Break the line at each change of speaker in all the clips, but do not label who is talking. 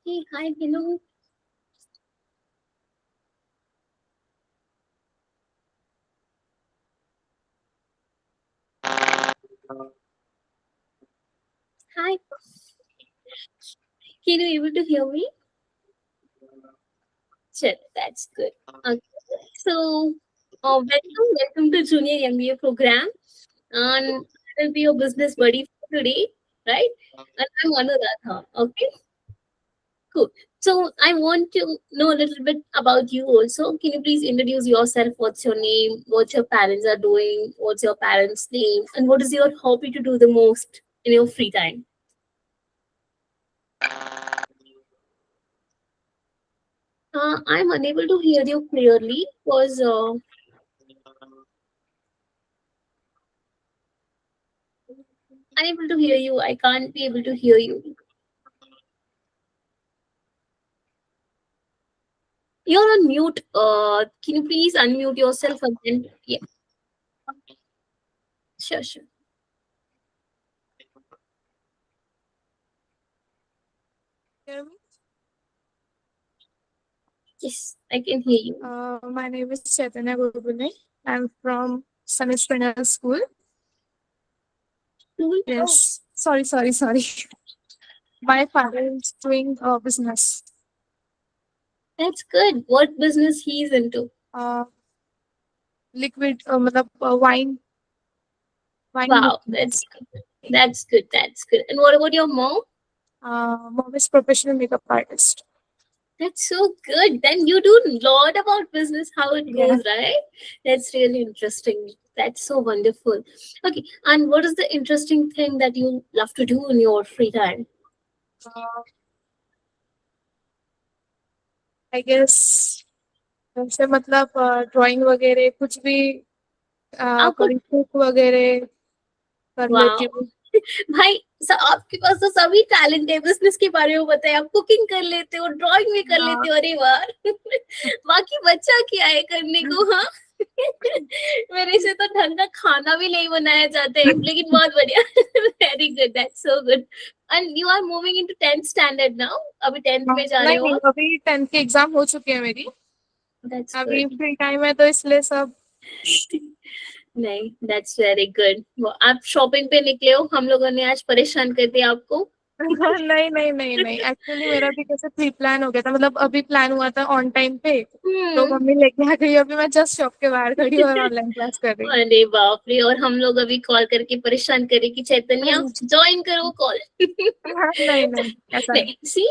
Hey, hi, hello. Hi. Can you able to hear me? Sure, that's good. Okay. So, welcome to Junior MBA program. And I will be your business buddy for today, right? And I'm Anuradha. Okay, cool. So, I want to know a little bit about you also. Can you please introduce yourself? What's your name? What your parents are doing? What's your parents' name? And what is your hobby to do the most in your free time? I'm unable to hear you clearly because unable to hear you. I can't be able to hear you. You're on mute. Can you please unmute yourself again? Yeah, sure, sure.
Hear me?
Yes, I can hear you.
My name is Chaitanya Gurgune. I'm from Sunny School.
Cool.
Yes. Sorry. My father is doing business.
That's good. What business he's into?
Uh, liquid, matlab, wine
Wow,
business.
that's good. That's good. And what about your mom?
Mom is professional makeup artist.
That's so good. Then you do a lot about business, how it
Yeah.
goes, right? That's really interesting. That's so wonderful. Okay, and what is the interesting thing that you love to do in your free time?
Uh, I guess वैसे मतलब drawing वगैरह कुछ भी
आपको
कभी cook वगैरह कर
वाह
लेती हूँ.
भाई आपके पास तो सभी टैलेंट है बिजनेस के बारे में बताए आप कुकिंग कर लेते हो ड्राइंग भी कर
हाँ.
लेते हो अरे वाह बाकी बच्चा क्या है करने को हाँ मेरे से तो ढंग का खाना भी नहीं बनाया जाता है लेकिन बहुत बढ़िया very good that's so good and you are moving into 10th standard now अभी 10th में जा रहे
नहीं
हो
नहीं
आप
अभी 10th की एग्जाम हो चुकी है मेरी.
दैट्स
अभी
गुड
फ्री टाइम है तो इसलिए सब.
नहीं दैट्स वेरी गुड आप शॉपिंग पे निकले हो हम लोगों ने आज परेशान कर दिया आपको
नहीं एक्चुअली मेरा भी कैसे प्री प्लान हो गया था मतलब अभी प्लान हुआ था ऑन टाइम पे. तो
हम्म
मम्मी लेके आ गई अभी मैं जस्ट शॉप के बाहर खड़ी हूँ और ऑनलाइन क्लास कर रही
अरे बाप रे और हम लोग अभी कॉल करके परेशान करे कि चैतन्य
हूँ.
ज्वाइन करो कॉल
नहीं ऐसा नहीं.
नहीं see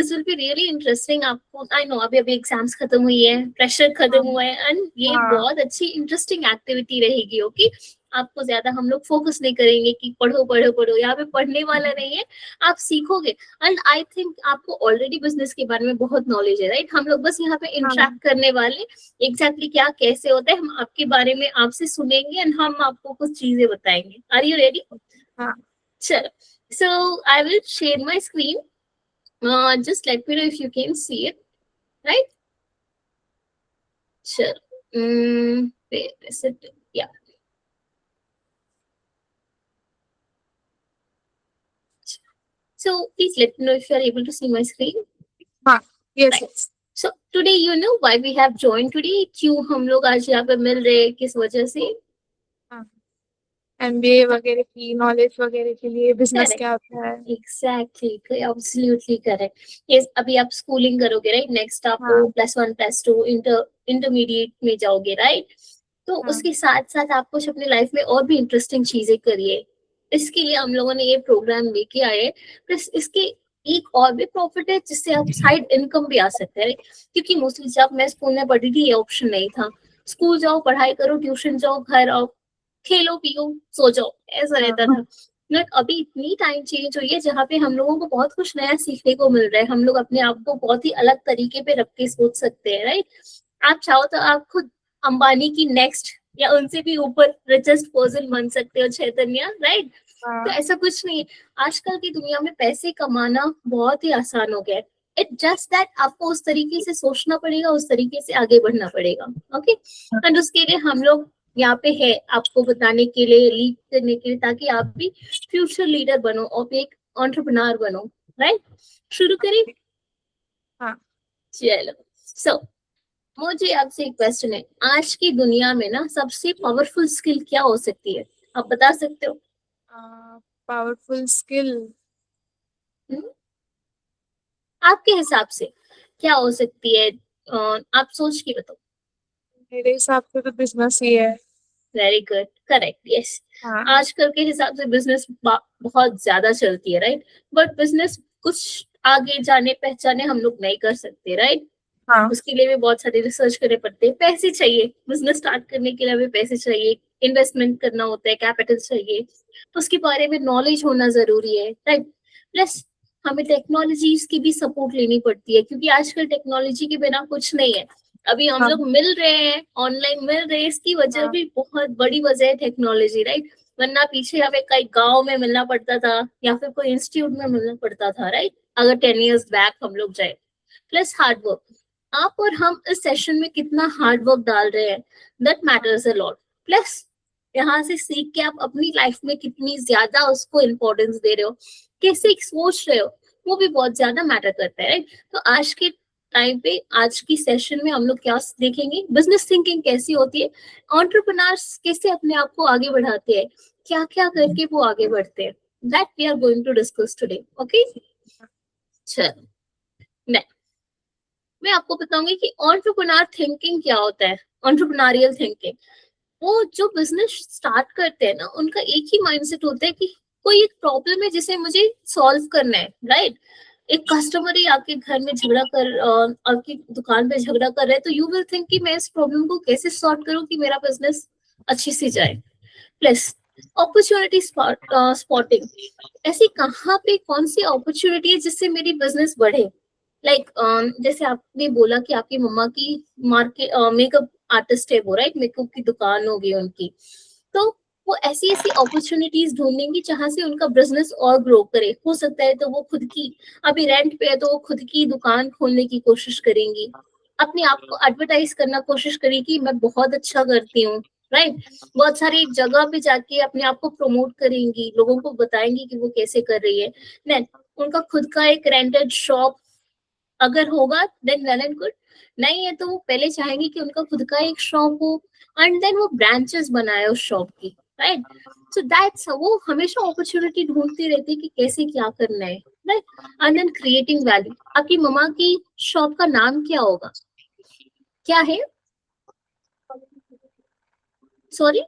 this will be really interesting आपको आई नो अभी अभी एग्जाम्स खत्म हुई है प्रेशर खत्म
हाँ
हुआ है एंड ये
हाँ
बहुत अच्छी इंटरेस्टिंग एक्टिविटी रहेगी ओके आपको ज्यादा हम लोग फोकस नहीं करेंगे कि पढ़ो पढ़ो पढ़ो यहाँ पे पढ़ने वाला नहीं है आप सीखोगे एंड आई थिंक आपको ऑलरेडी बिजनेस के बारे में बहुत नॉलेज है राइट हम लोग बस यहाँ पे
हाँ
इंटरेक्ट करने वाले एग्जैक्टली क्या कैसे होता है हम आपके बारे में आपसे सुनेंगे एंड हम आपको कुछ चीजें बताएंगे आर यू रेडी
हाँ.
चलो so I will share my screen just let me know if you can see it, right? Sure. Where is it? Yeah. So please let me know if you are able to see my screen.
हाँ. Yes
Right.
yes.
So today you know why we have joined today. क्यों हम लोग आज यहाँ पे मिल रहे हैं किस वजह से
हाँ. MBA वगैरह की नॉलेज वगैरह के लिए बिजनेस
Correct.
क्या होता है।
Exactly, absolutely correct. Yes, अभी आप स्कूलिंग करोगे राइट, नेक्स्ट आपको
हाँ
+1 +2 इंटरमीडिएट में जाओगे राइट, तो
हाँ
उसके साथ साथ आप कुछ अपनी लाइफ में और भी इंटरेस्टिंग चीजें करिए। इसके लिए हम लोगों ने ये प्रोग्राम लेके आए, प्लस इसके एक और भी प्रॉफिट है जिससे आप साइड इनकम भी आ सकते हैं, क्योंकि मोस्टली जब मैं स्कूल में पढ़ी थी ये ऑप्शन नहीं था। स्कूल जाओ, पढ़ाई करो, ट्यूशन जाओ, घर आओ, खेलो पियो सो जाओ, ऐसा रहता
हाँ
था। बट अभी इतनी टाइम चेंज हुई है जहाँ पे हम लोगों को बहुत कुछ नया सीखने को मिल रहा है। हम लोग अपने आप को बहुत ही अलग तरीके पे रख के सोच सकते हैं राइट। आप चाहो तो आप खुद अंबानी की नेक्स्ट या उनसे भी ऊपर रिचेस्ट पर्सन बन सकते हो चैतन्य राइट। तो
हाँ
ऐसा कुछ नहीं है, आजकल की दुनिया में पैसे कमाना बहुत ही आसान हो गया है। इट जस्ट दैट आपको उस तरीके से सोचना पड़ेगा, उस तरीके से आगे बढ़ना पड़ेगा। ओके, एंड उसके लिए हम लोग यहाँ पे है आपको बताने के लिए, लीड करने के लिए, ताकि आप भी फ्यूचर लीडर बनो और एक एंटरप्रेन्योर बनो राइट। शुरू करें?
हाँ।
चलो, सो मुझे आपसे एक क्वेश्चन है, आज की दुनिया में ना सबसे पावरफुल स्किल क्या हो सकती है, आप बता सकते हो?
पावरफुल स्किल
हम्म? आपके हिसाब से क्या हो सकती है? आप सोच के बताओ।
मेरे हिसाब से तो बिजनेस ही है।
Very good, correct, yes.
हाँ
आजकल के हिसाब से बिजनेस बहुत ज्यादा चलती है राइट, बट बिजनेस कुछ आगे जाने पहचाने हम लोग नहीं कर सकते राइट।
हाँ
उसके लिए भी बहुत सारे रिसर्च करने पड़ते हैं, पैसे चाहिए, बिजनेस स्टार्ट करने के लिए हमें पैसे चाहिए, इन्वेस्टमेंट करना होता है, कैपिटल चाहिए, तो उसके बारे में नॉलेज होना जरूरी है राइट। प्लस हमें टेक्नोलॉजीज की भी सपोर्ट लेनी पड़ती है, क्योंकि आजकल टेक्नोलॉजी के बिना कुछ नहीं है। अभी हम
हाँ
लोग मिल रहे हैं, ऑनलाइन मिल रहे हैं, इसकी वजह
हाँ
भी बहुत बड़ी वजह है टेक्नोलॉजी राइट। वरना पीछे हमें कई गांव में मिलना पड़ता था या फिर कोई इंस्टीट्यूट में मिलना पड़ता था राइट, अगर 10 years बैक हम लोग जाए। प्लस हार्डवर्क, आप और हम इस सेशन में कितना हार्ड वर्क डाल रहे हैं, that matters a lot. Plus यहाँ से सीख के आप अपनी लाइफ में कितनी ज्यादा उसको इम्पोर्टेंस दे रहे हो, कैसे सोच रहे हो, वो भी बहुत ज्यादा मैटर करता है राइट। तो आज के टाइम पे, आज की सेशन में हम लोग क्या देखेंगे, बिजनेस थिंकिंग कैसी होती है, एंटरप्रेन्योर्स कैसे अपने आप को आगे बढ़ाते हैं, क्या क्या करके वो आगे बढ़ते हैं, that we are going to discuss today. Okay, चलो मैं आपको बताऊंगी कि एंटरप्रेन्योर थिंकिंग क्या होता है। एंटरप्रेन्योरियल थिंकिंग, वो जो बिजनेस स्टार्ट करते हैं ना, उनका एक ही माइंडसेट होता है कि कोई एक प्रॉब्लम है जिसे मुझे सॉल्व करना है राइट। एक कस्टमर ही आके घर में झगड़ा कर आपकी दुकान पे झगड़ा कर रहा है, तो यू विल थिंक कि मैं इस प्रॉब्लम को कैसे सॉल्व करूं कि मेरा बिजनेस अच्छी से जाए। प्लस अपॉर्चुनिटी स्पॉटिंग, ऐसी कहाँ पे कौन सी अपॉर्चुनिटी है जिससे मेरी बिजनेस बढ़े। लाइक जैसे आपने बोला कि आपकी मम्मा की मार्केट मेकअप आर्टिस्ट है वो राइट, मेकअप की दुकान होगी उनकी, तो वो ऐसी ऐसी अपॉर्चुनिटीज ढूंढेंगी जहां से उनका बिजनेस और ग्रो करे। हो सकता है तो वो खुद की, अभी रेंट पे है तो वो खुद की दुकान खोलने की कोशिश करेंगी, अपने आप को एडवर्टाइज करना कोशिश करेगी, मैं बहुत अच्छा करती हूँ राइट। बहुत सारी जगह पे जाके अपने आप को प्रमोट करेंगी, लोगों को बताएंगी कि वो कैसे कर रही है। देन उनका खुद का एक रेंटेड शॉप अगर होगा, देन वेल एंड गुड। नहीं है तो वो पहले चाहेंगे कि उनका खुद का एक शॉप हो, एंड देन वो ब्रांचेस बनाए उस शॉप की राइट। सो दैट्स, वो हमेशा अपॉर्चुनिटी ढूंढती रहती है कि कैसे क्या करना है right. And then creating value, आपकी मम्मा की शॉप का नाम क्या होगा, क्या है? सॉरी,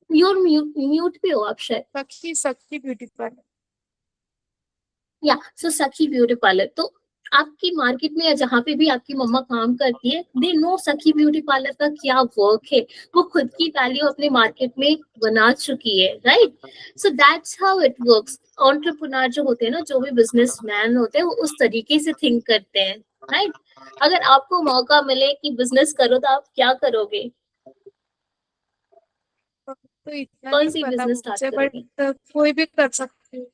योर म्यूट पे हो आप शायद।
सखी सखी ब्यूटी पार्लर।
या सो सखी ब्यूटी पार्लर, तो आपकी मार्केट में या जहाँ पे भी आपकी मम्मा काम करती है, दे नो सखी ब्यूटी पार्लर का क्या वर्क है, वो खुद की वैल्यू अपने मार्केट में बना चुकी है right. So that's how it works. Entrepreneur जो होते हैं ना, जो भी बिजनेसमैन होते हैं, वो उस तरीके से थिंक करते हैं राइट। अगर आपको मौका मिले कि बिजनेस करो तो आप क्या करोगे,
तो इतना
कौन
नहीं
सी
पता
बिजनेस स्टार्ट
मुझे, बट
करोगे?
कोई भी कर सकती हूँ।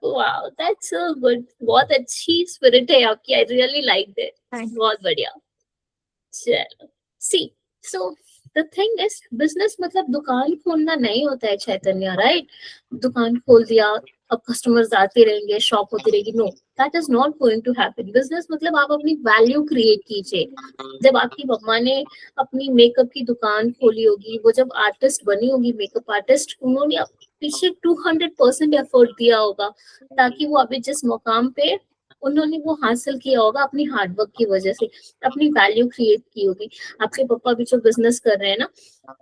वाओ, दैट्स सो गुड, बहुत अच्छी स्पिरिट है आपकी, I really like that,
thank
बहुत बढ़िया। चलो, see, so the thing is business मतलब दुकान खोलना नहीं होता है चैतन्य, राइट? दुकान खोल दिया, अब कस्टमर्स आते रहेंगे, शॉप होती रहेगी, no, that is not going to happen. Business मतलब आप अपनी वैल्यू क्रिएट कीजिए। जब आपकी मम्मा ने अपनी मेकअप की दुकान खोली होगी, वो जब आर्टिस्ट बनी होगी, मेकअप आर्टिस्ट, उन्होंने पीछे 200% एफर्ट दिया होगा ताकि वो अभी जिस मुकाम पे उन्होंने वो हासिल किया होगा अपनी हार्डवर्क की वजह से, अपनी वैल्यू क्रिएट की होगी। आपके पापा भी जो बिजनेस कर रहे हैं ना,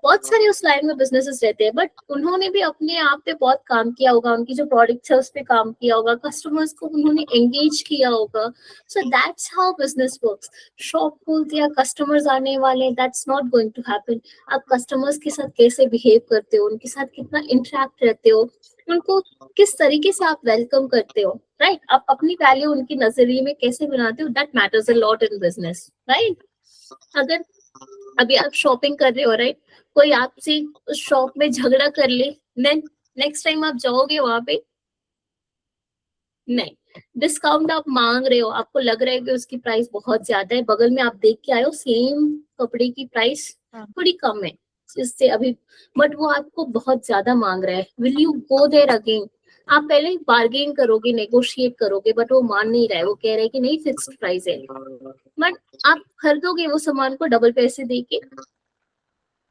बहुत सारे उस लाइन में बिजनेसेस रहते हैं, बट उन्होंने भी अपने आप पे बहुत काम किया होगा, उनकी जो प्रोडक्ट्स है उस पे काम किया होगा, कस्टमर्स को उन्होंने एंगेज किया होगा। So that's how business works. Shop खोल दिया, कस्टमर्स आने वाले, that's not going to happen. आप कस्टमर्स के साथ कैसे बिहेव करते हो, उनके साथ कितना इंटरेक्ट रहते हो, उनको किस तरीके से आप वेलकम करते हो, राइट? आप अपनी वैल्यू उनकी नजरिए में कैसे बनाते हो, that matters a lot in business, right? अगर अभी आप शॉपिंग कर रहे हो, राइट, कोई आपसे शॉप में झगड़ा कर ले, देन नेक्स्ट टाइम आप जाओगे वहां पे? नहीं। डिस्काउंट आप मांग रहे हो, आपको लग रहा है कि उसकी प्राइस बहुत ज्यादा है, बगल में आप देख के आए हो सेम कपड़े की प्राइस थोड़ी कम है इससे अभी, बट वो आपको बहुत ज्यादा मांग रहा है, will you go there again? आप पहले बार्गेन करोगे, नेगोशिएट करोगे, बट वो मान नहीं रहा है, वो कह रहा है कि नहीं फिक्स्ड प्राइस है, बट आप खरीदोगे वो सामान को डबल पैसे देके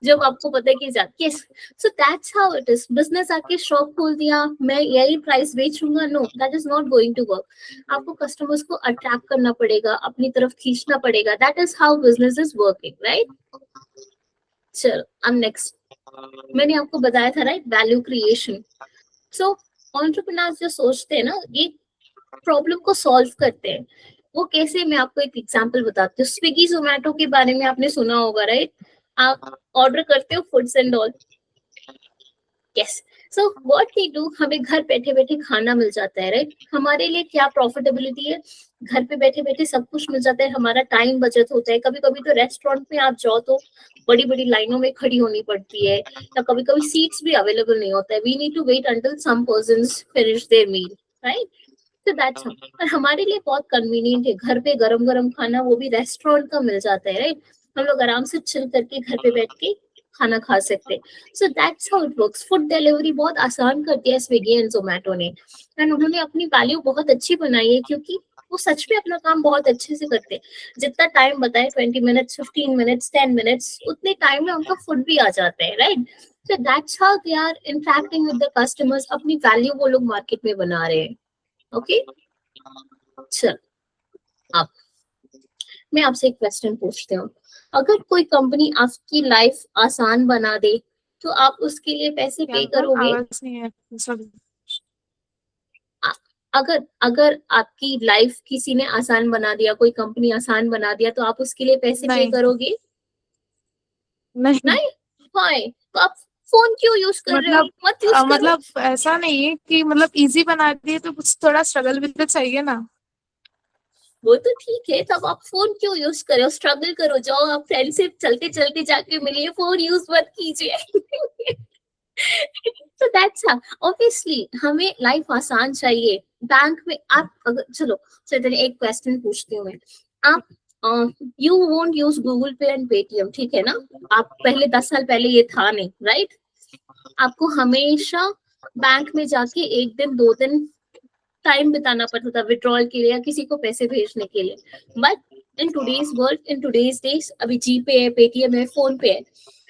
जब आपको पता है कि yes. So that's how it is. Business आके शॉप खोल दिया, मैं यही प्राइस बेचूंगा, no, that is not going to work. आपको कस्टमर्स को अट्रैक्ट करना पड़ेगा, अपनी तरफ खींचना पड़ेगा, that is how business is working, right? चलो अब नेक्स्ट, मैंने आपको बताया था, right, value creation. So entrepreneurs जो सोचते हैं ना, ये प्रॉब्लम को सॉल्व करते हैं। वो कैसे, मैं आपको एक एग्जांपल बताती हूँ। स्विगी जोमेटो के बारे में आपने सुना होगा, राइट? आप ऑर्डर करते हो foods and all, yes. So what we do, हमें घर बैठे बैठे खाना मिल जाता है, राइट? हमारे लिए क्या प्रॉफिटेबिलिटी है, घर पे बैठे बैठे सब कुछ मिल जाता है, हमारा टाइम बचत होता है। कभी कभी तो रेस्टोरेंट में आप जाओ तो बड़ी बड़ी लाइनों में खड़ी होनी पड़ती है, या कभी कभी सीट्स भी अवेलेबल नहीं होता है, we need to wait until some persons finish their meal, right? तो दैट्स हाउ। और हमारे लिए बहुत कन्वीनियंट है, घर पे गरम गरम खाना, वो भी रेस्टोरेंट का मिल जाता है, राइट? हम लोग आराम से चिल करके घर पे बैठ के खाना खा सकते हैं। So that's how it works. Food delivery बहुत आसान कर दिया है स्विगी एंड जोमेटो ने, एंड उन्होंने अपनी वैल्यू बहुत अच्छी बनाई है, क्योंकि वो सच में अपना काम बहुत अच्छे से करते हैं। जितना टाइम बताए, 20 मिनट्स, 15 मिनट्स, 10 मिनट्स, उतने टाइम में उनका फूड भी आ जाता है, right? So that's how they are interacting with the customers, अपनी वैल्यू वो लोग मार्केट में बना रहे हैं। ओके, चल अब मैं आपसे एक क्वेश्चन पूछती हूँ। अगर कोई कंपनी आपकी लाइफ आसान बना दे, तो आप उसके लिए पैसे
क्या
पे
था,
करोगे?
आवाज नहीं है, सॉरी।
आ- अगर अगर आपकी लाइफ किसी ने आसान बना दिया, कोई कंपनी आसान बना दिया, तो आप उसके लिए पैसे पे
नहीं,
करोगे?
नहीं,
नहीं? व्हाई? तो आप फोन क्यों यूज कर रहे हो?
मतलब
मत यूज करो।
मतलब ऐसा नहीं है कि मतलब इजी बना दिए तो कुछ थोड़ा स्ट्रगल भी तो चाहिए ना।
वो तो ठीक है, तब आप फोन क्यों यूज करो? स्ट्रगल करो, जाओ आप फ्रेंड से चलते चलते जाके मिलिए, फोन यूज मत कीजिए। तो दैट्स ऑब्वियसली हमें लाइफ आसान चाहिए। बैंक में आप अगर, चलो चलिए एक क्वेश्चन पूछती हूँ मैं। आप यू वोंट यूज गूगल पे एंड पेटीएम, ठीक है ना? आप पहले 10 साल पहले ये था नहीं, राइट? आपको हमेशा बैंक में जाके 1 दिन 2 दिन टाइम बिताना पड़ता था विड्रॉल के लिए या किसी को पैसे भेजने के लिए। But in today's world, in today's days, अभी जीपे है, पेटीएम है, फोन पे है,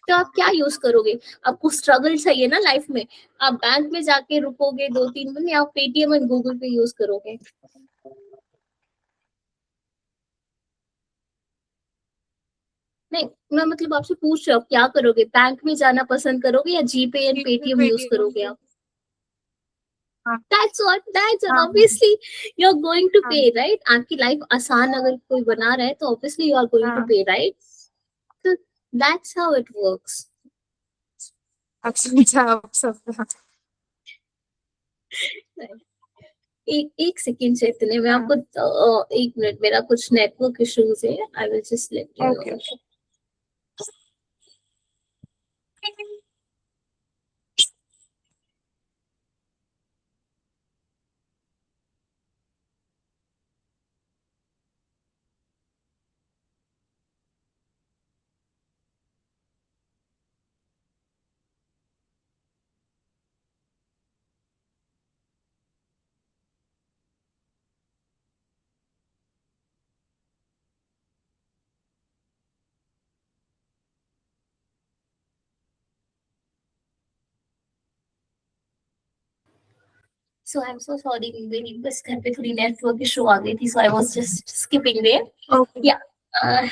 तो आप क्या यूज करोगे? आपको स्ट्रगल चाहिए ना लाइफ में? आप बैंक में जाके रुकोगे 2 3 दिन, या आप पेटीएम एंड गूगल पे यूज करोगे? नहीं, मैं मतलब आपसे पूछ रही हूँ, आप क्या करोगे? बैंक में जाना पसंद करोगे या GPay and
GPay
Paytm use
Paytm.
करोगे आप?
हाँ,
That's what
हाँ,
obviously you're going to
हाँ,
pay, right? आपकी लाइफ आसान अगर कोई बना रहा है तो obviously you are going to
हाँ।
pay, right? So that's how it works.
अब समझा, अब समझा।
एक सेकेंड चैतन्य, मैं
हाँ,
आपको 1 मिनट, मेरा कुछ नेटवर्क इश्यूज है, I will just let you
okay,
no.
Okay.
So I'm so sorry, मेरी बस घर पे थोड़ी नेटवर्क इशू आ गई थी, so I was just skipping there.
Okay.
Yeah.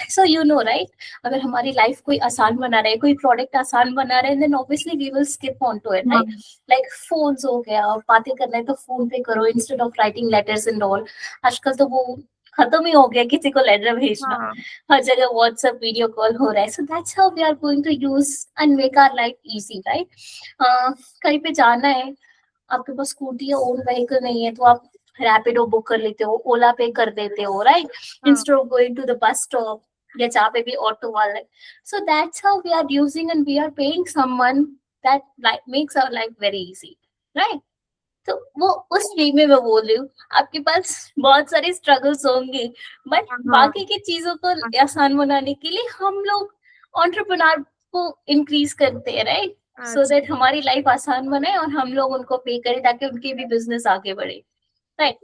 So you know, right? अगर हमारी लाइफ कोई आसान बना रहा है, कोई प्रोडक्ट आसान बना रहा है, then obviously we will skip on to it, right? Like phones हो गया, बातें करना है तो फोन पे करो instead of writing letters and all. आजकल तो वो खत्म ही हो गया किसी को लेटर भेजना.
हाँ.
हर जगह व्हाट्सएप वीडियो कॉल हो रहा है. So that's how we are going to use and make our life easy, right? कहीं पे जाना है, आपके पास स्कूटी या ओन व्हीकल नहीं है तो आप रैपिडो बुक कर लेते हो, ओला पे कर देते हो, right? Instead of going to the bus stop या जहाँ पे भी ऑटो वाला है. So that's how we are using and we are paying someone that like makes our life very easy, right? तो वो उस वे में मैं बोल रही हूँ. आपके पास बहुत सारे स्ट्रगल्स होंगे, बट बाकी की चीजों को आसान बनाने के लिए हम लोग एंटरप्रेन्योर को इंक्रीज करते हैं, राइट? सो दैट हमारी लाइफ आसान बने और हम लोग उनको पे करें ताकि उनके भी बिजनेस आगे बढ़े, राइट?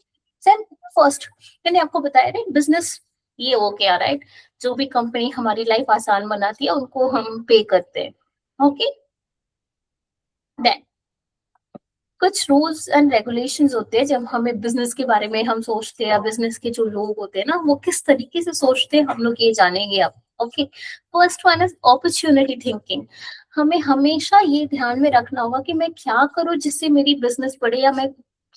सर फर्स्ट मैंने आपको बताया, राइट, बिजनेस ये हो गया, राइट? जो भी कंपनी हमारी लाइफ आसान बनाती है उनको हम पे करते हैं, ओके? देन कुछ रूल्स एंड रेगुलेशंस होते हैं जब हमें बिजनेस के बारे में हम सोचते हैं, या बिजनेस के जो लोग होते हैं ना वो किस तरीके से सोचते हैं, हम लोग ये जानेंगे अब, okay? First one is opportunity thinking. हमें हमेशा ये ध्यान में रखना होगा कि मैं क्या करूं जिससे मेरी बिजनेस बढ़े, या मैं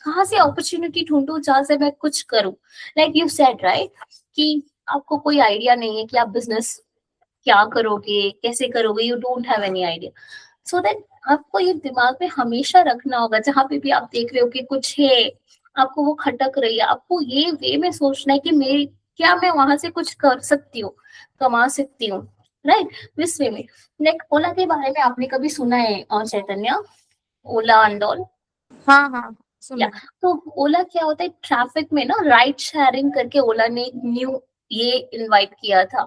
कहाँ से अपॉर्चुनिटी ढूंढूं जहां से मैं कुछ करूं. लाइक यू सेड, राइट, कि आपको कोई आइडिया नहीं है कि आप बिजनेस क्या करोगे, कैसे करोगे, you don't have any idea. So that आपको ये दिमाग में हमेशा रखना होगा, जहां पे भी आप देख रहे हो कि कुछ है, आपको वो खटक रही है, आपको ये वे में सोचना है कि मेरी क्या मैं वहां से कुछ कर सकती हूँ, कमा सकती हूँ, राइट? इस वे में. लाइक ओला के बारे में आपने कभी सुना है चैतन्य, ओला एंड ऑल?
हाँ हाँ
या तो ओला क्या होता है, ट्रैफिक में ना राइड शेयरिंग करके ओला ने एक न्यू ये इनवाइट किया था,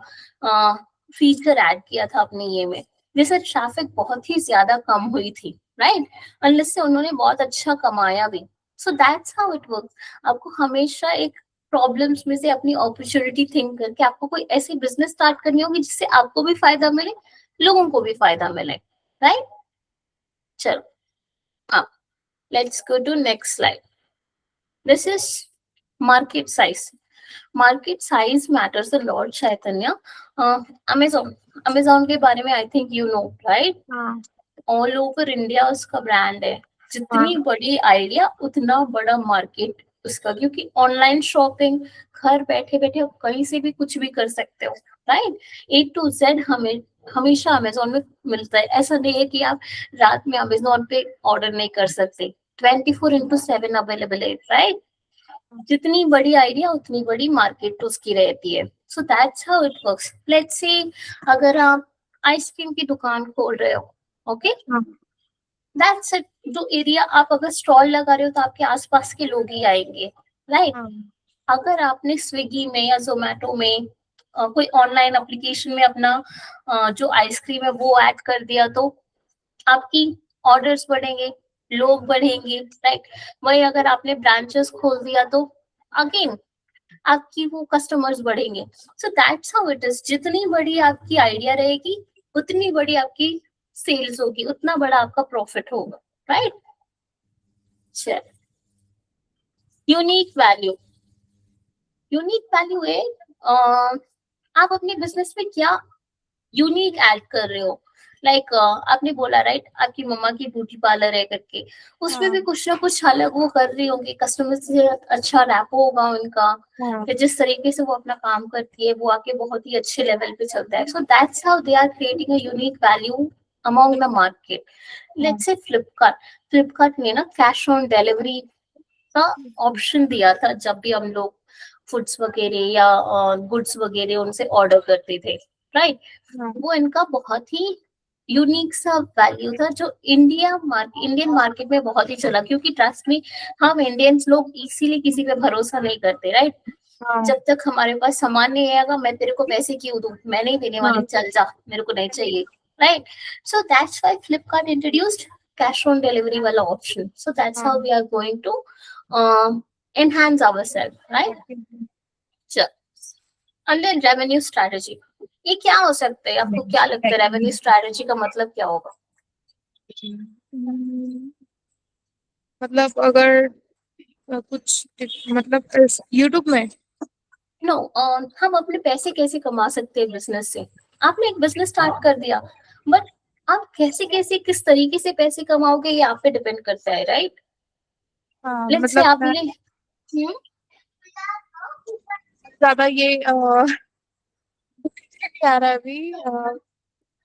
फीचर ऐड किया था अपने ये में, जिससे ट्रैफिक बहुत ही ज्यादा कम हुई थी, राइट? अनलेस से उन्होंने बहुत अच्छा कमाया भी. सो दैट्स हाउ इट वर्क्स. आपको हमेशा एक प्रॉब्लम्स में से अपनी अपॉर्चुनिटी थिंक करके आपको कोई ऐसी बिजनेस स्टार्ट करनी होगी जिससे आपको भी फायदा मिले, लोगों को भी फायदा मिले, राइट? चलो हाँ, let's go to next slide. This is market size. Market size matters a lot, Chaitanya. Amazon के बारे में I think you know, right? All over India उसका ब्रांड है. जितनी बड़ी आइडिया उतना बड़ा मार्केट उसका, क्योंकि ऑनलाइन शॉपिंग घर बैठे बैठे आप कहीं से भी कुछ भी कर सकते हो, राइट? A to Z हमें हमेशा अमेजोन में मिलता है. ऐसा नहीं है कि आप रात में अमेजोन पे ऑर्डर नहीं कर सकते. 24/7 अवेलेबल है, राइट? जितनी बड़ी आइडिया उतनी बड़ी मार्केट उसकी रहती है. So that's how it works. Let's say अगर आप आइसक्रीम की दुकान खोल रहे हो, ओके, दैट्स इट. जो एरिया आप अगर स्टॉल लगा रहे हो तो आपके आसपास के लोग ही आएंगे, राइट? अगर आपने स्विगी में या जोमेटो में कोई ऑनलाइन एप्लीकेशन में अपना जो आइसक्रीम है वो ऐड कर दिया तो आपकी ऑर्डर्स बढ़ेंगे, लोग बढ़ेंगे, राइट? वही अगर आपने ब्रांचेस खोल दिया तो अगेन आपकी वो कस्टमर्स बढ़ेंगे. सो दैट्स हाउ इट इज. जितनी बड़ी आपकी आइडिया रहेगी उतनी बड़ी आपकी सेल्स होगी, उतना बड़ा आपका प्रॉफिट होगा, राइट? चल, यूनिक वैल्यू. यूनिक वैल्यू है आप अपने बिजनेस में क्या यूनिक ऐड कर रहे हो. लाइक आपने बोला, राइट, आपकी मम्मा की ब्यूटी पार्लर है करके, उसमें भी कुछ ना कुछ अलग वो कर रही होंगी, कस्टमर से अच्छा रैपो होगा उनका, फिर जिस तरीके से वो अपना काम करती है वो आके बहुत ही अच्छे लेवल पे चलता है. So that's how they are creating a unique value among the market. Let's say Flipkart ने ना कैश ऑन डिलीवरी का ऑप्शन दिया था जब भी हम लोग फूड्स वगैरह या गुड्स वगैरह उनसे ऑर्डर करते थे, राइट? वो इनका बहुत ही यूनिक सा वैल्यू था जो इंडियन मार्केट में बहुत ही चला, क्योंकि ट्रस्ट में हम इंडियंस लोग इसीलिए किसी पे भरोसा नहीं करते, राइट? जब तक हमारे पास सामान नहीं आएगा मैं तेरे को पैसे क्यों दूं, मैं नहीं देने वाली, चल जा, मेरे को नहीं चाहिए, right? So that's why Flipkart introduced cash on delivery वाला option. So that's how we are going to enhance ourselves, right? चल, and then revenue strategy. ये क्या हो सकता है, आपको क्या लगता है रेवेन्यू स्ट्रेटजी का मतलब क्या होगा?
मतलब अगर कुछ मतलब यूट्यूब में?
नो, हम अपने पैसे कैसे कमा सकते हैं बिजनेस से। आपने एक बिजनेस स्टार्ट कर दिया, बट आप कैसे कैसे किस तरीके से पैसे कमाओगे ये आप पे डिपेंड करता है, राइट।
हाँ
लेट्स से
मतलब मैं
आपने
ज्यादा ये नहीं आ रहा है अभी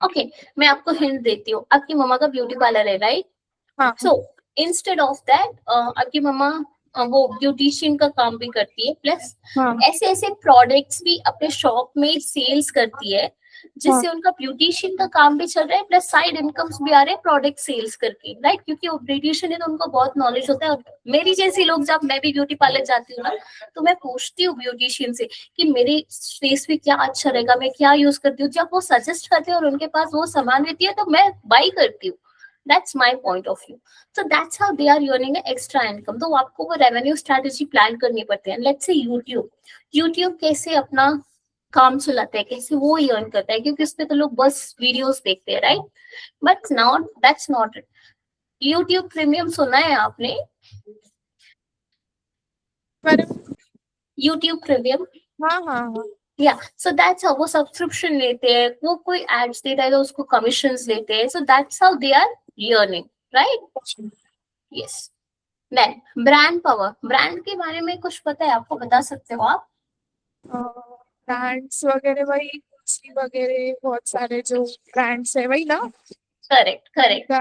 ओके, मैं आपको हिंट देती हूँ। आपकी मम्मा का ब्यूटी पार्लर है, राइट।
हाँ
सो इंस्टेड ऑफ दैट आपकी मम्मा वो ब्यूटिशियन का काम भी करती है, प्लस
हाँ
ऐसे ऐसे प्रोडक्ट्स भी अपने शॉप में सेल्स करती है,
हाँ
जिससे उनका ब्यूटिशियन का काम भी चल रहा है, प्लस साइड इनकम्स भी आ रहे हैं प्रोडक्ट सेल्स करके, राइट। क्योंकि वो ब्यूटिशियन है तो उनको बहुत नॉलेज होता है। और मेरी जैसी लोग, जब मैं भी ब्यूटी पार्लर जाती हूँ ना, तो मैं पूछती हूँ ब्यूटिशियन से कि मेरे फेस पे क्या अच्छा रहेगा, मैं क्या यूज करती हूँ। जब वो सजेस्ट करते हैं और उनके पास वो सामान रहती है, तो मैं बाई करती हूँ। That's my point of view. So that's how they are earning an extra income. तो आपको वो रेवेन्यू स्ट्रेटेजी प्लान करनी पड़ती है। लेट्स से यूट्यूब कैसे अपना काम चलाता है, कैसे वो अर्न करता है, क्योंकि उसपे तो लोग बस वीडियोस देखते हैं, right. But not, that's not it. YouTube premium सुना है आपने?
पर
यूट्यूब प्रीमियम,
हाँ हाँ हाँ
या सो दैट्स हाउ वो सब्सक्रिप्शन लेते हैं। वो कोई एड्स देता है तो उसको कमीशंस लेते हैं। So that's how they are earning, right. Yes. Then brand power, brand के बारे में कुछ पता है आपको, बता सकते हो आप?
ब्रांड्स वगैरह वही गुच्ची वगैरह बहुत सारे जो ब्रांड्स है वही ना?
Correct correct.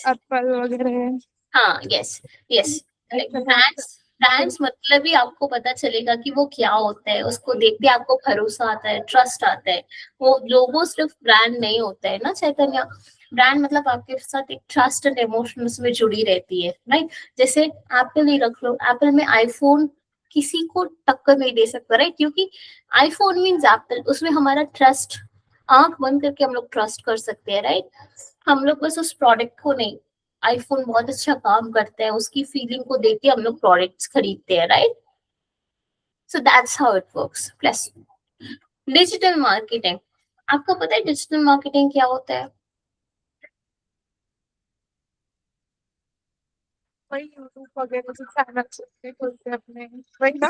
एप्पल वगैरह
हाँ, यस यस, करेक्ट।
ऐसे बहुत
ब्रांड्स, ब्रांड्स मतलब ही आपको पता चलेगा कि वो क्या होता है। उसको देख के आपको भरोसा आता है, ट्रस्ट आता है। वो लोगो सिर्फ ब्रांड नहीं होता है ना चैतन्य। ब्रांड मतलब आपके साथ एक ट्रस्ट एंड इमोशंस में जुड़ी रहती है, राइट। जैसे एप्पल ही रख लो, एप्पल में आईफोन किसी को टक्कर नहीं दे सकता, राइट। क्योंकि आईफोन मीन्स एप्पल, उसमें हमारा ट्रस्ट, आंख बंद करके हम लोग ट्रस्ट कर सकते हैं, राइट। हम लोग बस उस प्रोडक्ट को नहीं, आईफोन बहुत अच्छा काम करता है, उसकी फीलिंग को देख के हम लोग प्रोडक्ट्स खरीदते हैं, right. So that's how it works. Plus digital marketing, आपको पता है डिजिटल मार्केटिंग क्या होता है?
वही यूट्यूब वगैरह जो चैनल्स होते हैं खोलते हैं अपने वही ना?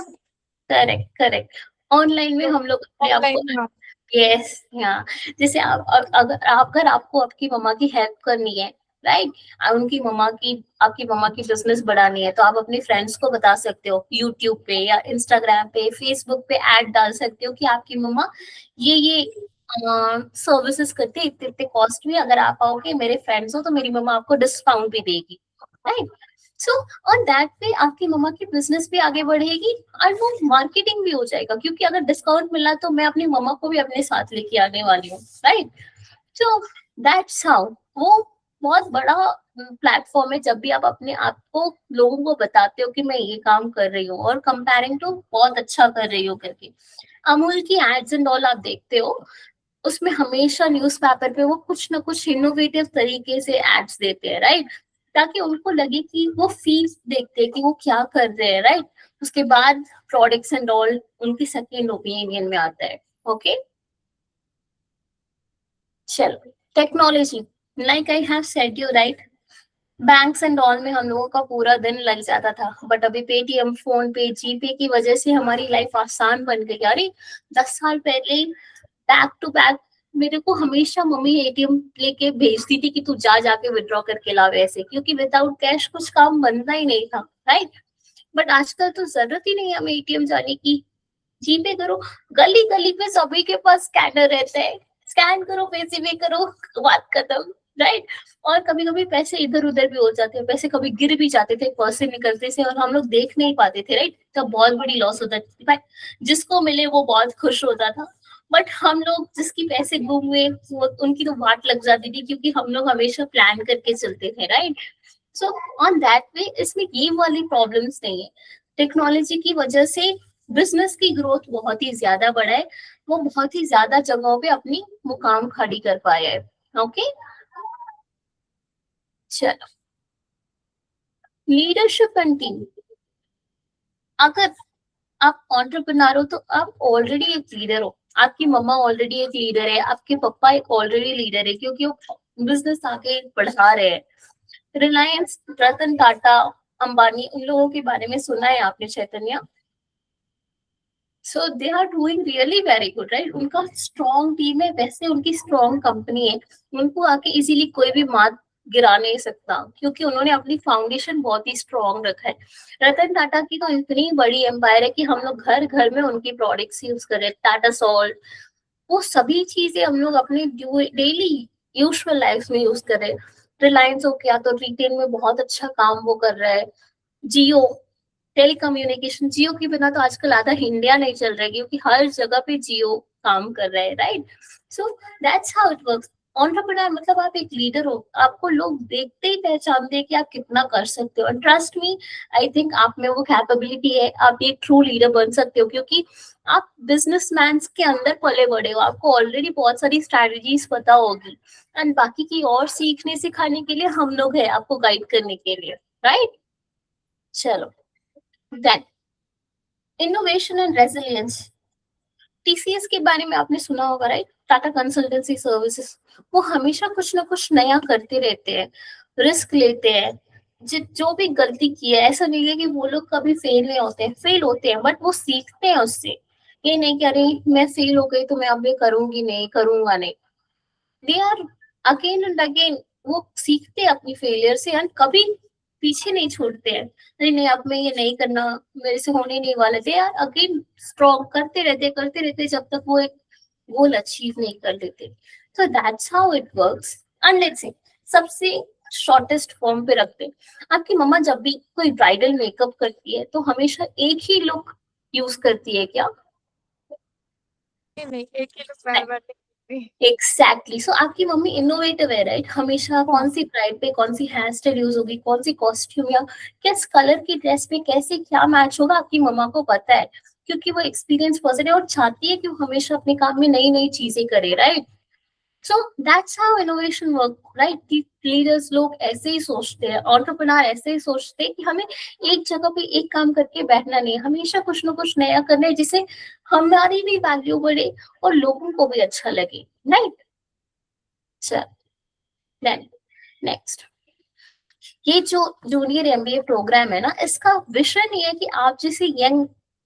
Correct correct. ऑनलाइन में
तो
हम लोग अपने आप को,
ऑनलाइन हाँ
यस, हाँ। जैसे अगर आपको आपकी मम्मा की हेल्प करनी है, राइट, उनकी मम्मा की, आपकी मम्मा की बिजनेस बढ़ानी है, तो आप अपने फ्रेंड्स को बता सकते हो, यूट्यूब पे या इंस्टाग्राम पे, फेसबुक पे ऐड डाल सकते हो कि आपकी मम्मा ये सर्विसेज करते हैं, इतने इतने कॉस्ट में, अगर आप आओगे, मेरे फ्रेंड्स हो, तो मेरी मम्मा आपको डिस्काउंट भी देगी, right. So on that way आपकी मम्मा की बिजनेस भी आगे बढ़ेगी और वो मार्केटिंग भी हो जाएगा। क्योंकि अगर डिस्काउंट मिला तो मैं अपनी मम्मा को भी अपने साथ लेके आने वाली हूँ, राइट। सो दैट्स हाउ वो बहुत बड़ा प्लेटफॉर्म है। जब भी आप अपने आप को लोगों को बताते हो कि मैं ये काम कर रही हूँ, और कंपेयरिंग टू बहुत अच्छा कर रही हूँ करके। अमूल की एड्स एंड ऑल आप देखते हो, उसमें हमेशा न्यूज़पेपर पे वो कुछ ना कुछ इनोवेटिव तरीके से एड्स देते हैं, राइट। ताकि उनको लगे कि वो फील देखते हैं कि वो क्या कर रहे हैं, राइट। उसके बाद प्रोडक्ट्स एंड ऑल उनकी सेकेंड ओपिनियन में आता है। ओके, चलो। Technology, like I have said you, right, banks and all में हम लोगों का पूरा दिन लग जाता था, बट अभी पेटीएम, फोन पे, जीपे की वजह से हमारी लाइफ आसान बन गई। अरे 10 साल पहले बैक टू बैक मेरे को हमेशा मम्मी एटीएम लेके भेजती थी कि तू जा जाके विड्रॉ करके ला वैसे, क्योंकि विदाउट कैश कुछ काम बनता ही नहीं था, राइट। बट आजकल तो जरूरत ही नहीं है हमें एटीएम जाने की। जीपे करो, गली गली पे सभी के पास स्कैनर रहता है, स्कैन करो, पैसे पे करो, बात खत्म, राइट। और कभी कभी पैसे इधर उधर भी हो जाते हैं, पैसे कभी गिर भी जाते थे, पर्स से निकलते से, और हम लोग देख नहीं पाते थे, राइट। तब बहुत बड़ी लॉस होता था। जिसको मिले वो बहुत खुश होता था, बट हम लोग जिसकी पैसे गुम हुए वो उनकी तो वाट लग जाती थी, क्योंकि हम लोग हमेशा प्लान करके चलते थे, right. So on that way इसमें ये वाली प्रॉब्लम्स नहीं है। टेक्नोलॉजी की वजह से बिजनेस की ग्रोथ बहुत ही ज्यादा बढ़ा है, वो बहुत ही ज्यादा जगहों पे अपनी मुकाम खड़ी कर पाया है। ओके, चलो। लीडरशिप एंड टीम, अगर आप एंटरप्रेन्योर हो तो आप ऑलरेडी एक लीडर हो। आपकी मम्मा ऑलरेडी एक लीडर है, आपके पापा एक ऑलरेडी लीडर है, क्योंकि वो बिजनेस आगे बढ़ा रहे हैं। रिलायंस, रतन टाटा, अंबानी, उन लोगों के बारे में सुना है आपने Chaitanya? So they are doing really very good, right? उनका स्ट्रॉन्ग टीम है, वैसे उनकी स्ट्रॉन्ग कंपनी है, उनको आके इजीली कोई भी मात गिरा नहीं सकता, क्योंकि उन्होंने अपनी फाउंडेशन बहुत ही स्ट्रॉन्ग रखा है। रतन टाटा की तो इतनी बड़ी एम्पायर है कि हम लोग घर घर में उनकी प्रोडक्ट्स यूज कर रहे हैं, टाटा सॉल्ट, वो सभी चीजें हम लोग अपने डेली यूजुअल लाइफ में यूज कर रहे हैं। रिलायंस हो गया तो रिटेल में बहुत अच्छा काम वो कर रहा है। जियो टेलीकम्युनिकेशन, जियो के बिना तो आजकल आधा इंडिया नहीं चल रहा है, क्योंकि हर जगह पे जियो काम कर रहा है, right? So that's how it works. Entrepreneur मतलब आप एक लीडर हो, आपको लोग देखते ही पहचानते हैं कि आप कितना कर सकते हो। ट्रस्ट मी, आई थिंक आप में वो कैपेबिलिटी है, आप एक ट्रू लीडर बन सकते हो, क्योंकि आप बिजनेसमैन के अंदर पले बड़े हो, आपको ऑलरेडी बहुत सारी स्ट्रैटेजीज पता होगी, एंड बाकी की और सीखने सिखाने के लिए हम लोग हैं, आपको गाइड करने के लिए, राइट? चलो, then innovation and resilience, TCS के बारे में आपने सुना होगा, राइट? टाटा कंसल्टेंसी सर्विसेज, वो हमेशा कुछ ना कुछ नया करते रहते हैं, रिस्क लेते हैं। जो भी गलती की है, ऐसा नहीं है कि वो लोग कभी फेल नहीं होते हैं, फेल होते हैं, बट वो सीखते हैं उससे। ये नहीं कि अरे मैं फेल हो गई तो मैं अब ये करूंगी नहीं, करूंगा नहीं। They are again and again, वो सीखते हैं अपनी फेलियर से, एंड कभी पीछे नहीं छोड़ते हैं, अरे नहीं अब मैं ये नहीं करना, मेरे से होने नहीं वाला। दे आर अगेन स्ट्रॉन्ग, करते रहते जब तक वो एक गोल अचीव नहीं कर लेते। तो that's how it works. And let's say सबसे शॉर्टेस्ट फॉर्म पे रखते हैं, आपकी मम्मा जब भी कोई ब्राइडल मेकअप करती है तो हमेशा एक ही लुक यूज करती है क्या?
नहीं, एक ही लोग बार बार नहीं।
एग्जैक्टली, सो आपकी मम्मी इनोवेटिव है, राइट? हमेशा कौन सी ब्राइड पे कौन सी हेयर स्टाइल यूज होगी, कौन सी कॉस्ट्यूम या किस कलर की ड्रेस पे कैसे क्या मैच होगा, आपकी मम्मा को पता है, क्योंकि वो एक्सपीरियंस पर्सन है और चाहती है कि वो हमेशा अपने काम में नई नई चीजें करे, right? So that's how innovation work, right? Leaders लोग ऐसे ही सोचते हैं, एंटरप्रेन्योर ऐसे ही सोचते हैं कि हमें एक जगह पे एक काम करके बैठना नहीं है, हमेशा कुछ ना कुछ नया करना है, जिससे हमारी भी वैल्यू बढ़े और लोगों को भी अच्छा लगे, राइट? चल, देन नेक्स्ट, ये जो जूनियर एमबीए प्रोग्राम है ना, इसका विजन ये है कि आप जैसे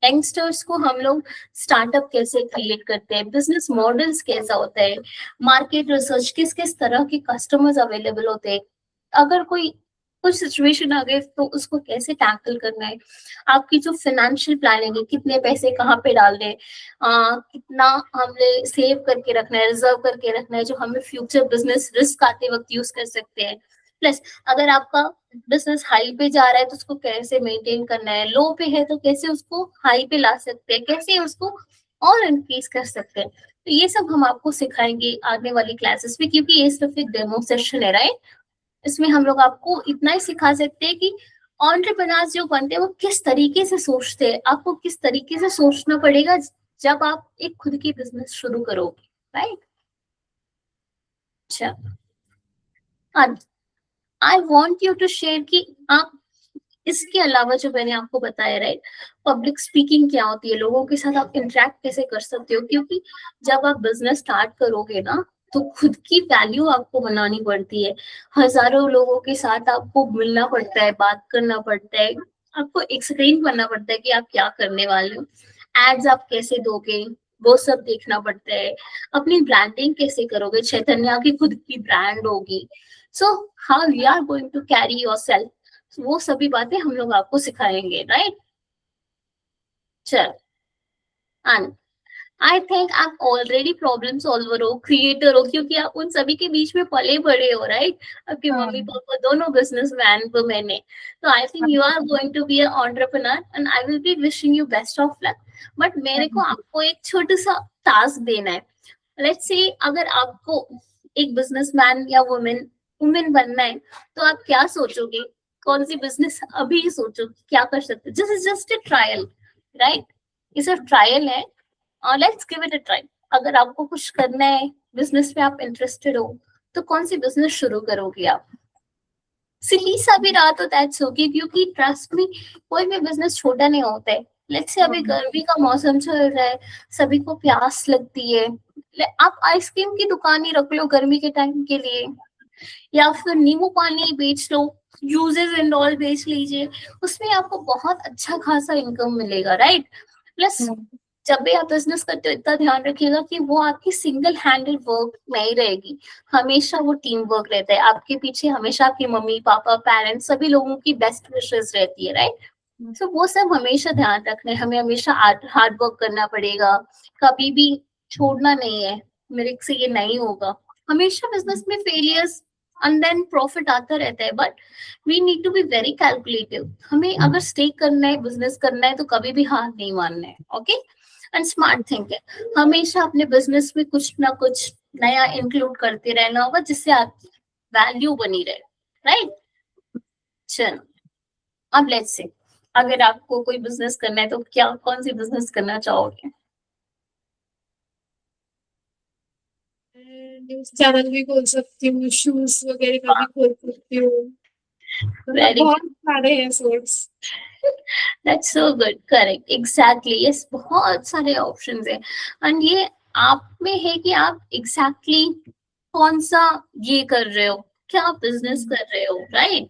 यंगस्टर्स को हम लोग स्टार्टअप कैसे क्रिएट करते हैं, बिजनेस मॉडल्स कैसा होता है, मार्केट रिसर्च, किस किस तरह के कस्टमर्स अवेलेबल होते हैं, अगर कोई कुछ सिचुएशन आ गए तो उसको कैसे टैकल करना है, आपकी जो फाइनेंशियल प्लानिंग है, कितने पैसे कहाँ पे डालने हैं, कितना हमने सेव करके रखना है, रिजर्व करके रखना है, जो हमें फ्यूचर बिजनेस रिस्क आते वक्त यूज कर सकते हैं। प्लस अगर आपका बिजनेस हाई पे जा रहा है तो उसको कैसे मेंटेन करना है, लो पे है तो कैसे उसको हाई पे ला सकते हैं, कैसे उसको और इंक्रीज कर सकते हैं। तो ये सब हम आपको सिखाएंगे आने वाली क्लासेस में, क्योंकि ये सिर्फ एक डेमो सेशन है, राइट? इसमें हम लोग आपको इतना ही सिखा सकते हैं कि एंटरप्रेन्योर्स जो बनते हैं वो किस तरीके से सोचते हैं, आपको किस तरीके से सोचना पड़ेगा जब आप एक खुद की बिजनेस शुरू करोगे, राइट? अच्छा, I want you to share कि आप इसके अलावा जो मैंने आपको बताया, राइट, पब्लिक स्पीकिंग क्या होती है, लोगों के साथ आप इंटरेक्ट कैसे कर सकते हो, क्योंकि जब आप बिजनेस स्टार्ट करोगे ना तो खुद की वैल्यू आपको बनानी पड़ती है, हजारों लोगों के साथ आपको मिलना पड़ता है, बात करना पड़ता है, आपको एक्सप्लेन करना पड़ता है कि आप क्या करने वाले हो, एड्स आप कैसे दोगे, वो सब देखना पड़ता है, अपनी ब्रांडिंग कैसे करोगे, चैतन्या की खुद की ब्रांड होगी, so how you are going to carry yourself, वो सभी बातें हम लोग आपको सिखाएंगे, राइट? चल, एंड आई थिंक आप ऑलरेडी प्रॉब्लम सॉल्वर हो, क्रिएटर हो, क्योंकि आप उन सभी के बीच में पले बड़े हो, राइट? आपके मम्मी पापा दोनों बिजनेस मैन को मैंने, तो I think you are going to be a entrepreneur and I will be wishing you best of luck. But मेरे को आपको एक छोटा सा टास्क देना है। लेट्स से अगर आपको एक बिजनेसमैन या वुमेन बनना है तो आप क्या सोचोगे, कौन सी बिजनेस अभी सोचो क्या कर सकते, this is just a trial, right? ये सिर्फ ट्रायल है, और let's give it a try. अगर आपको कुछ करना है, बिजनेस में आप इंटरेस्टेड हो, तो कौन सी बिजनेस शुरू करोगे आप? सिली सा भी रहा तो दैट्स ओके, क्योंकि ट्रस्ट में कोई भी बिजनेस छोटा नहीं होता है। लेट्स से अभी गर्मी का मौसम चल रहा है, सभी को प्यास लगती है, आप आइसक्रीम की दुकान ही रख लो गर्मी के टाइम के लिए, या फिर नींबू पानी बेच लो, यूजेस एंड ऑल बेच लीजिए, उसमें आपको बहुत अच्छा खासा इनकम मिलेगा, राइट। प्लस जब भी आप बिजनेस करते हो इतना ध्यान रखिएगा कि वो आपकी सिंगल हैंडेड वर्क नहीं रहेगी, हमेशा वो टीम वर्क रहता है, आपके पीछे हमेशा आपकी मम्मी पापा पेरेंट्स सभी लोगों की बेस्ट विशेस रहती है, राइट। तो वो सब हमेशा ध्यान रखना है, हमें हमेशा हार्ड वर्क करना पड़ेगा, कभी भी छोड़ना नहीं है, मेरे से ये नहीं होगा, हमेशा बिजनेस में फेलियर्स एंड देन प्रॉफिट आता रहता है, but we need to be very calculative, हमें अगर स्टे करना है बिजनेस करना है तो कभी भी हार नहीं मानना है, ओके। एंड स्मार्ट थिंकिंग, हमेशा अपने बिजनेस में कुछ ना कुछ नया इंक्लूड करते रहना होगा जिससे आपकी वैल्यू बनी रहे, राइट। चलो अब लेट्स से अगर आपको कोई बिजनेस करना है तो क्या कौन सी बिजनेस करना चाहोगे?
न्यूज चैनल भी खोल सकती हूँ, शूज वगैरह का भी खोल सकती हूँ, मतलब
वेरी
बहुत सारे हैं source.
That's so good, correct, exactly, yes, बहुत सारे ऑप्शंस है एंड ये आप में है कि आप एग्जैक्टली कौन सा ये कर रहे हो, क्या बिजनेस कर रहे हो, राइट।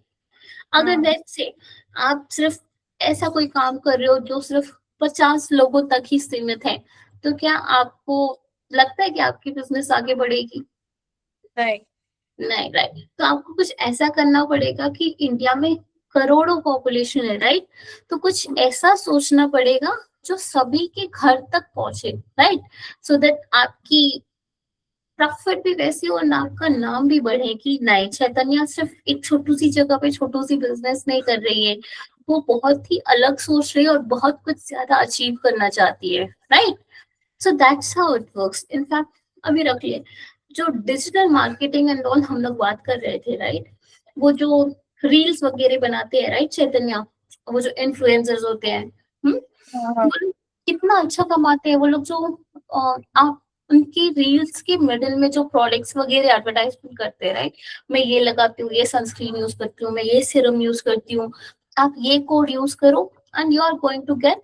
अगर लेट्स से आप सिर्फ ऐसा कोई काम कर रहे हो जो सिर्फ 50 लोगों तक ही सीमित है, तो क्या आपको लगता है कि आपकी बिजनेस आगे बढ़ेगी?
नहीं।
नहीं, राइट। तो आपको कुछ ऐसा करना पड़ेगा कि इंडिया में करोड़ों पॉपुलेशन है, राइट। तो कुछ ऐसा सोचना पड़ेगा जो सभी के घर तक पहुंचे, राइट, सो दैट आपकी प्रॉफिट भी वैसी और आपका नाम भी बढ़े कि नहीं, चैतन्य सिर्फ एक छोटी सी जगह पे छोटू सी बिजनेस नहीं कर रही है, वो बहुत ही अलग सोच रही है और बहुत कुछ ज्यादा अचीव करना चाहती है, right. So that's how it works. In fact अभी रख ले, जो डिजिटल मार्केटिंग एंड ऑल हम लोग बात कर रहे थे, राइट, वो जो रील्स वगैरह बनाते हैं, राइट चैतन्य, वो जो इन्फ्लुएंसर्स होते हैं, वो लोग कितना अच्छा कमाते हैं, वो लोग जो आप उनकी रील्स के मिडिल में जो प्रोडक्ट्स वगैरह एडवर्टाइजमेंट करते हैं, राइट, मैं ये लगाती हूँ, ये सनस्क्रीन यूज करती हूँ, मैं ये सीरम यूज करती हूँ, आप ये कोड यूज करो and you are going to get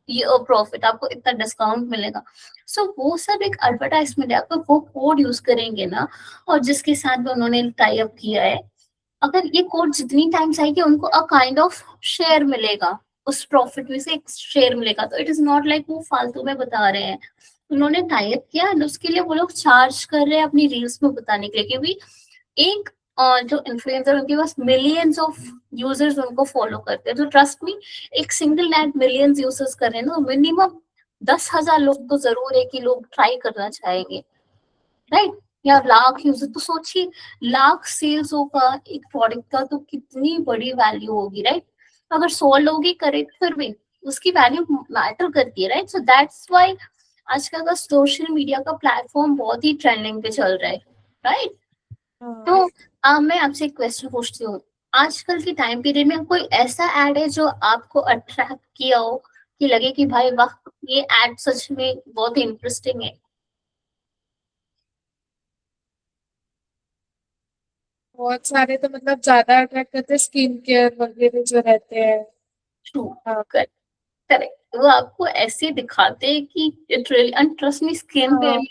ये प्रॉफिट, आपको इतना डिस्काउंट मिलेगा। सो वो सब एक एडवर्टाइजमेंट है, अगर वो कोड यूज करेंगे ना, और जिसके साथ भी उन्होंने टाई अप किया है, अगर ये कोड जितनी टाइम्स आएगी उनको अ काइंड ऑफ शेयर मिलेगा, उस प्रॉफिट में से एक शेयर मिलेगा, तो इट इज नॉट लाइक वो फालतू में बता रहे हैं, उन्होंने टाई अप किया एंड उसके लिए वो लोग चार्ज कर रहे हैं अपनी रील्स में बताने के लिए, क्योंकि एक जो इन्फ्लुएंसर उनके पास मिलियंस ऑफ यूजर्स उनको फॉलो करते हैं, तो ट्रस्ट मी, एक सिंगल नेट मिलियंस यूजर्स कर रहे हैं ना, मिनिमम 10,000 लोग तो जरूर है कि लोग ट्राई करना चाहेंगे, राइट, या लाख यूजर, तो सोचिए लाख सेल्स होगा एक प्रोडक्ट का तो कितनी बड़ी वैल्यू होगी, राइट। अगर 100 लोग ही करे तो फिर भी उसकी वैल्यू मैटर करती है, राइट। सो दैट्स व्हाई आजकल का सोशल मीडिया का प्लेटफॉर्म बहुत ही ट्रेंडिंग पे चल रहा है, राइट। तो मैं आपसे एक क्वेश्चन पूछती हूँ, आजकल के टाइम पीरियड में कोई ऐसा एड है जो आपको अट्रैक्ट किया हो कि लगे कि भाई वाह, ये एड सच में बहुत ही इंटरेस्टिंग है?
बहुत सारे तो मतलब ज्यादा अट्रैक्ट करते हैं, स्किन केयर वगैरह जो रहते हैं।
ट्रू,
हाँ।
करेक्ट, वो आपको ऐसे दिखाते हैं कि it really, and trust me, skin पे
हाँ।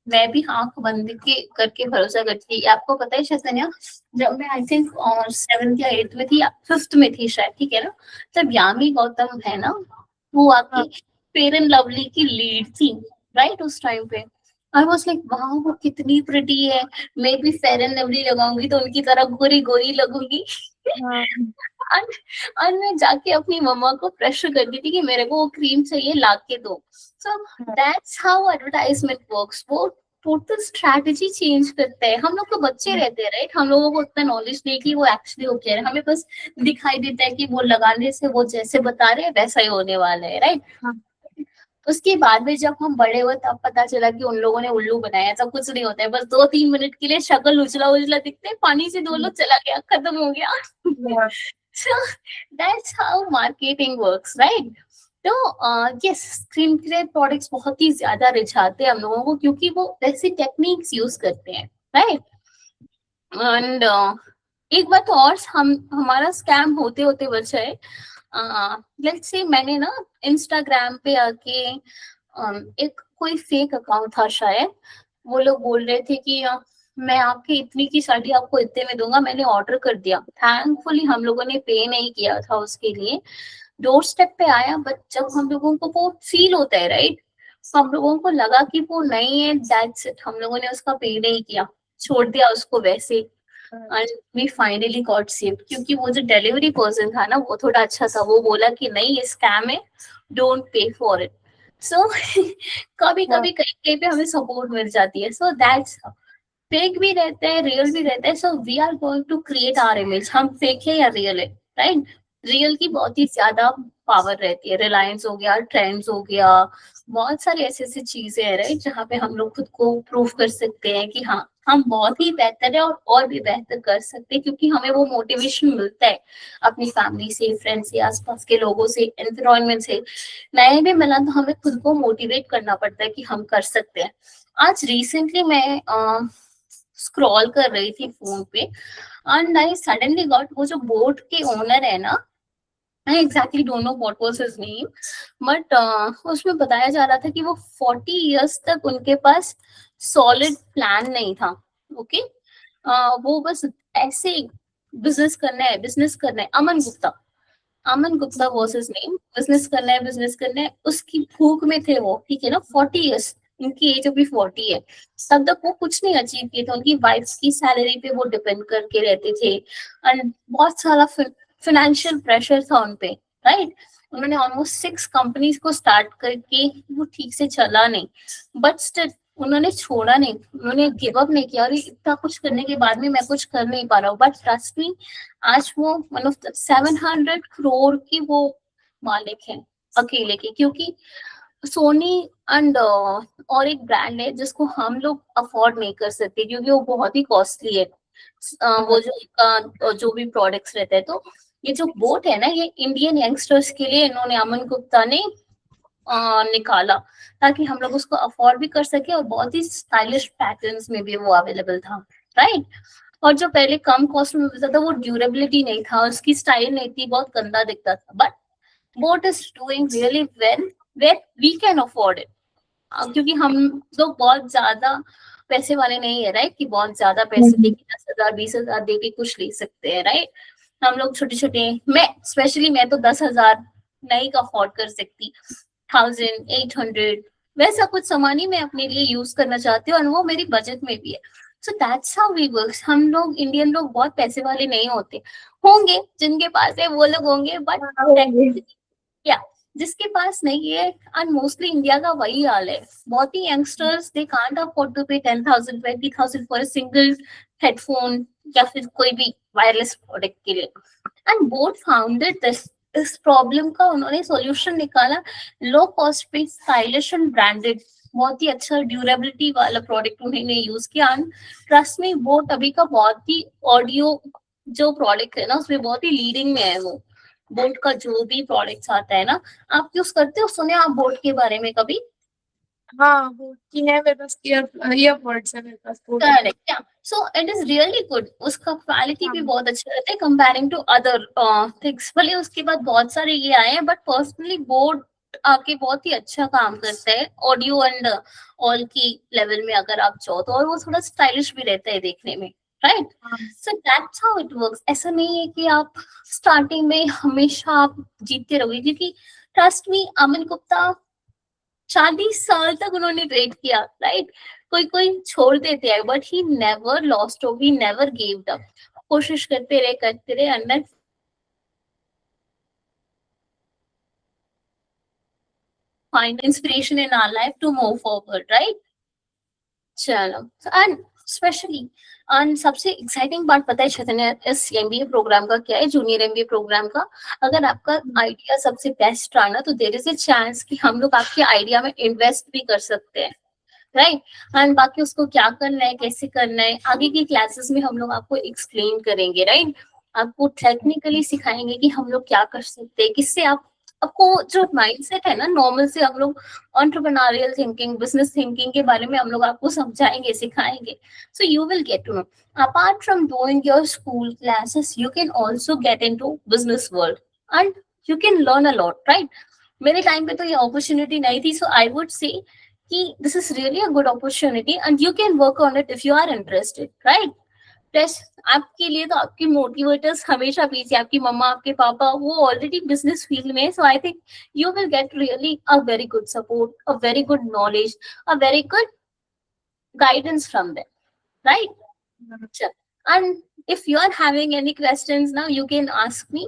मैं भी आंख बंद के करके भरोसा करती थी, आपको पता है शैतानिया, जब मैं आई थिंक 7th या 8th में थी या 5th में थी शायद, ठीक है ना, तब यामी गौतम है ना, वो
हाँ।
आपकी फेयर एंड लवली की लीड थी, राइट, उस टाइम पे आई वाज लाइक वाह, वो कितनी प्रिटी है, मैं भी फेयर एंड लवली लगाऊंगी तो उनकी तरह गोरी गोरी लगूंगी।
हाँ।
और और मैं जाके अपनी मम्मा को प्रेशर करती थी कि मेरे को वो क्रीम चाहिए, ला के दो। सो दैट्स हाउ एडवर्टाइजमेंट वर्क्स, वो टोटल स्ट्रैटेजी चेंज करते हैं। हम लोग तो बच्चे रहते हैं, राइट, हम लोगों को उतना नॉलेज नहीं कि वो एक्चुअली हो क्या है, हमें बस दिखाई देता है कि वो लगाने से वो जैसे बता रहे हैं वैसा ही होने वाला है, राइट।
हाँ।
उसके बाद में जब हम बड़े हुए तब पता चला कि उन लोगों ने उल्लू बनाया, ऐसा कुछ नहीं होता है, बस 2-3 मिनट के लिए शक्ल उजला उजला दिखते हैं, पानी से धो लो चला गया, खत्म हो गया।
हाँ।
So that's how marketing works, right? तो यस, स्क्रीन केयर प्रोडक्ट्स बहुत ही ज्यादा रिझाते हैं हम लोगों को, क्योंकि वो वैसे टेक्निक्स यूज करते हैं, राइट। एंड एक बात और, हम हमारा स्कैम होते होते बचा है। लेट्स से मैंने ना इंस्टाग्राम पे आके एक कोई फेक अकाउंट था शायद, वो लोग बोल रहे थे कि मैं आपकी इतनी की साड़ी आपको इतने में दूंगा, मैंने ऑर्डर कर दिया, थैंकफुली हम लोगों ने पे नहीं किया था उसके लिए, डोर स्टेप पे आया, बट जब हम लोगों को वो फील होता है राइट, हम लोगों को लगा कि वो नहीं है, दैट्स इट, हम लोगों ने उसका पे नहीं किया, छोड़ दिया उसको वैसे, and we finally got saved, क्योंकि वो जो डिलीवरी पर्सन था ना वो थोड़ा अच्छा था, वो बोला कि नहीं ये स्कैम है, डोंट पे फॉर इट। सो कभी कभी कहीं कहीं पे हमें सपोर्ट मिल जाती है, सो दैट्स फेक भी रहता है, रियल भी रहता है, so we are going to create our image, हम फेक है या रियल है, राइट। रियल की बहुत ही ज्यादा पावर रहती है, रिलायंस हो गया, ट्रेंड्स हो गया, बहुत सारी ऐसी ऐसी चीजें हैं राइट, जहाँ पे हम लोग खुद को प्रूव कर सकते हैं कि हाँ हम बहुत ही बेहतर है और भी बेहतर कर सकते हैं, क्योंकि हमें वो मोटिवेशन मिलता है अपनी फैमिली से, फ्रेंड से, आसपास के लोगों से, एनवायरमेंट से, नहीं भी मिला तो हमें खुद को मोटिवेट करना पड़ता है कि हम कर सकते हैं। आज रिसेंटली मैं स्क्रॉल कर रही थी फोन पे, एंड आई सडनली गॉट, वो जो बोट के ओनर है ना, आई exactly don't know what was his name, but उसमें बताया जा रहा था कि वो 40 इयर्स तक उनके पास सॉलिड प्लान नहीं था। ओके, वो बस ऐसे बिजनेस करना है। Aman Gupta was his name, business करना है, उसकी भूख में थे वो, ठीक है ना, 40 इयर्स, इनकी एज अभी 40 है, तब तक वो कुछ नहीं अचीव किए थे, उनकी वाइफ की सैलरी पे वो डिपेंड करके रहते थे, एंड बहुत सारा फाइनेंशियल प्रेशर था उनपे, राइट। उन्होंने ऑलमोस्ट 6 कंपनीज को स्टार्ट करके वो ठीक से चला नहीं, बट स्टिल उन्होंने छोड़ा नहीं, उन्होंने गिव अप नहीं किया, और इतना कुछ करने के बाद में मैं कुछ कर नहीं पा रहा हूँ, बट ट्रस्ट मी, आज वो वन ऑफ द 700 करोड़ की वो मालिक है अकेले के, क्योंकि सोनी एंड और एक ब्रांड है जिसको हम लोग अफोर्ड नहीं कर सकते, क्योंकि वो बहुत ही कॉस्टली है, वो जो उनका जो भी प्रोडक्ट्स रहते हैं। तो ये जो बोट है ना, ये इंडियन यंगस्टर्स के लिए इन्होंने, अमन गुप्ता ने निकाला, ताकि हम लोग उसको अफोर्ड भी कर सके, और बहुत ही स्टाइलिश पैटर्न्स में भी वो अवेलेबल था, राइट। और जो पहले कम कॉस्ट में मिलता था, वो ड्यूरेबिलिटी नहीं था, उसकी स्टाइल नहीं थी, बहुत गंदा दिखता था, but boAt is doing really well where we can afford it, क्योंकि हम लोग बहुत ज्यादा पैसे वाले नहीं है, राइट, कि बहुत ज्यादा पैसे दे के 10,000 20,000 दे के कुछ ले सकते हैं, राइट। हम लोग छोटे छोटे, मैं स्पेशली, मैं तो 10,000 नहीं अफोर्ड कर सकती, 1,800 वैसा कुछ सामान ही मैं अपने लिए यूज करना चाहती हूँ, और वो मेरी बजट में भी है। So that's how we work. हम लोग इंडियन लोग बहुत पैसे वाले नहीं होते, होंगे जिनके पास है वो लोग होंगे, बट या जिसके पास नहीं है, एंड मोस्टली इंडिया का वही हाल है, बहुत ही youngsters they can't afford to pay 10,000 20,000 for a single headphone या फिर कोई भी वायरलेस प्रोडक्ट के लिए। एंड बोट फाउंडेड दिस, इस प्रॉब्लम का उन्होंने सॉल्यूशन निकाला, लो कॉस्ट पे स्टाइलिश एंड ब्रांडेड, बहुत ही अच्छा ड्यूरेबिलिटी वाला प्रोडक्ट उन्होंने यूज किया। ट्रस्ट में बोट अभी का बहुत ही ऑडियो जो प्रोडक्ट है ना, उसमें बहुत ही लीडिंग में है वो, बोट का जो भी प्रोडक्ट्स आता है ना, आप यूज करते हो, सुने आप बोट के बारे में कभी?
हाँ, वो की है मेरे पास, ईयरबड्स है मेरे पास बोट के।
करेक्ट, या so it is really good, उसका क्वालिटी भी
हाँ,
बहुत अच्छा रहता है कंपेयरिंग टू अदर थिंग्स। भले उसके बाद बहुत सारे ये आए हैं, बट पर्सनली बोट आके बहुत ही अच्छा काम करता है ऑडियो एंड ऑल की लेवल में, अगर आप चाहो तो, और वो थोड़ा स्टाइलिश भी रहता है देखने में, राइट।
हाँ,
सो दैट्स हाउ इट वर्क्स। ऐसा नहीं है कि आप स्टार्टिंग में हमेशा आप जीतते रहोगे, क्योंकि ट्रस्ट मी, अमन गुप्ता 40 साल तक उन्होंने ट्रेड किया, राइट। कोई कोई छोड़ देते हैं, but he never lost hope, he never give up, कोशिश करते रहे अंदर find inspiration in our life to move forward, right? चलो, एंड स्पेशली एंड सबसे एक्साइटिंग पार्ट पता है चैतन्य, इस एमबीए प्रोग्राम का क्या है, जूनियर एमबीए प्रोग्राम का, अगर आपका आइडिया सबसे बेस्ट रहा ना, तो देयर इज ए चांस कि हम लोग आपके आइडिया में इन्वेस्ट भी कर सकते हैं, राइट। एंड बाकी उसको क्या करना है, कैसे करना है, आगे की क्लासेस में हम लोग आपको एक्सप्लेन करेंगे, राइट। आपको टेक्निकली सिखाएंगे कि हम लोग क्या कर सकते हैं, किससे आप, आपको जो माइंडसेट है ना, नॉर्मल से हम लोग एंटरप्रेन्योरियल थिंकिंग, बिजनेस थिंकिंग के बारे में हम लोग आपको समझाएंगे, सिखाएंगे। So you will get to know, apart from doing your school classes, you can also get into business world and you can learn a lot, right? मेरे टाइम पे तो ये अपॉर्चुनिटी नहीं थी, सो आई वुड से कि this is really a good opportunity and you can work on it if you are interested, right? Plus आपके लिए तो आपके मोटिवेटर्स हमेशा पीछे, आपकी मम्मा, आपके पापा, वो ऑलरेडी बिजनेस फील्ड में, so I think you will get really a very good support, a very good knowledge, a very good guidance from them, right? Sure. And if you are having any questions now, you can ask me.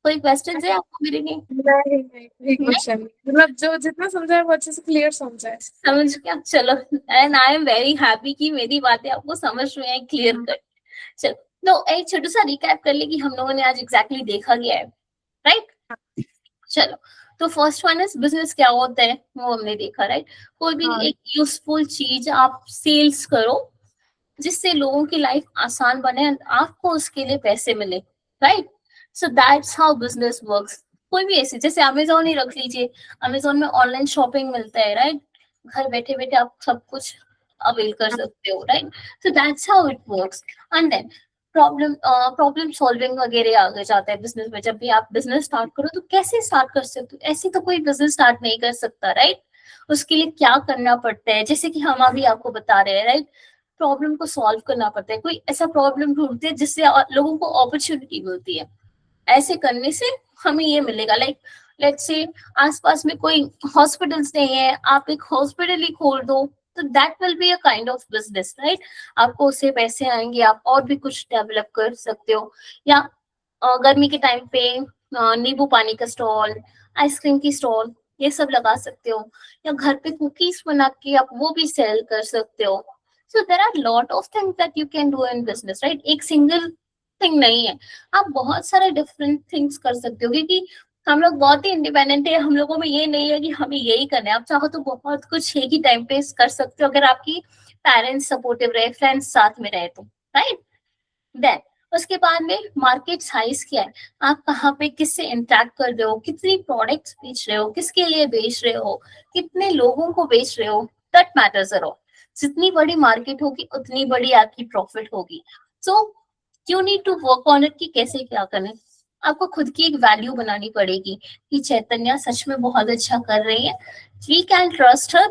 कोई question है आपको मेरे लिए?
नहीं नहीं question, मतलब जो जितना समझा है वो अच्छे से क्लियर समझा है।
समझ गया, चलो। And I am very happy कि मेरी बातें आपको समझ में आई, क्लियर कट। चलो, तो एक छोटा सा रिकैप कर ले कि हम लोगों ने आज एग्जैक्टली देखा गया है, राइट? चलो, तो फर्स्ट वन इज बिजनेस क्या होता है, वो हमने देखा, राइट? कोई भी एक यूजफुल चीज आप सेल्स करो जिससे लोगों की लाइफ आसान बने एंड आपको उसके लिए पैसे मिले, right? So that's how business works. कोई भी ऐसे, जैसे अमेजोन ही रख लीजिए, अमेजोन में ऑनलाइन शॉपिंग मिलता है, राइट? घर बैठे बैठे आप सब कुछ अवेल कर सकते हो, right? So that's how it works. And then problem solving वगैरह आगे जाता है बिजनेस में। जब भी आप बिजनेस स्टार्ट करो तो कैसे स्टार्ट कर सकते हो, ऐसे तो कोई बिजनेस स्टार्ट नहीं कर सकता, राइट? उसके लिए क्या करना पड़ता है, जैसे कि हम अभी आपको बता रहे हैं, राइट? प्रॉब्लम को सॉल्व करना पड़ता है, कोई ऐसा प्रॉब्लम ढूंढते हैं जिससे लोगों को अपॉर्चुनिटी मिलती है। ऐसे करने से हमें ये मिलेगा, लाइक लेट्स से आसपास में कोई हॉस्पिटल्स नहीं है, आप एक हॉस्पिटल ही खोल दो, तो that will be a kind of business, right? आपको उससे पैसे आएंगे, आप और भी कुछ डेवलप कर सकते हो। या गर्मी के टाइम पे नींबू पानी का स्टॉल, आइसक्रीम की स्टॉल, ये सब लगा सकते हो। या घर पे कुकीज बना के आप वो भी सेल कर सकते हो। So there are lot of things that you can do in business, right? एक सिंगल थिंग नहीं है, आप बहुत सारे डिफरेंट थिंग्स कर सकते हो, क्योंकि हम लोग बहुत ही इंडिपेंडेंट है। हम लोगों में ये नहीं है कि हमें यही करना है, आप चाहो तो बहुत कुछ एक ही टाइम पे कर सकते हो, अगर आपकी पेरेंट्स सपोर्टिव रहे, फ्रेंड्स साथ में रहे तो, राइट? देन उसके बाद में मार्केट साइज क्या है, आप कहाँ पे किससे इंटरेक्ट कर रहे हो, कितनी प्रोडक्ट्स बेच रहे हो, किसके लिए बेच रहे हो, कितने लोगों को बेच रहे हो, दैट मैटर्स अ लॉट। जितनी बड़ी मार्केट होगी उतनी बड़ी आपकी प्रॉफिट होगी। So you need to work on it कि कैसे क्या करें। आपको खुद की एक वैल्यू बनानी पड़ेगी कि चैतन्या सच में बहुत अच्छा कर रही है, we can trust her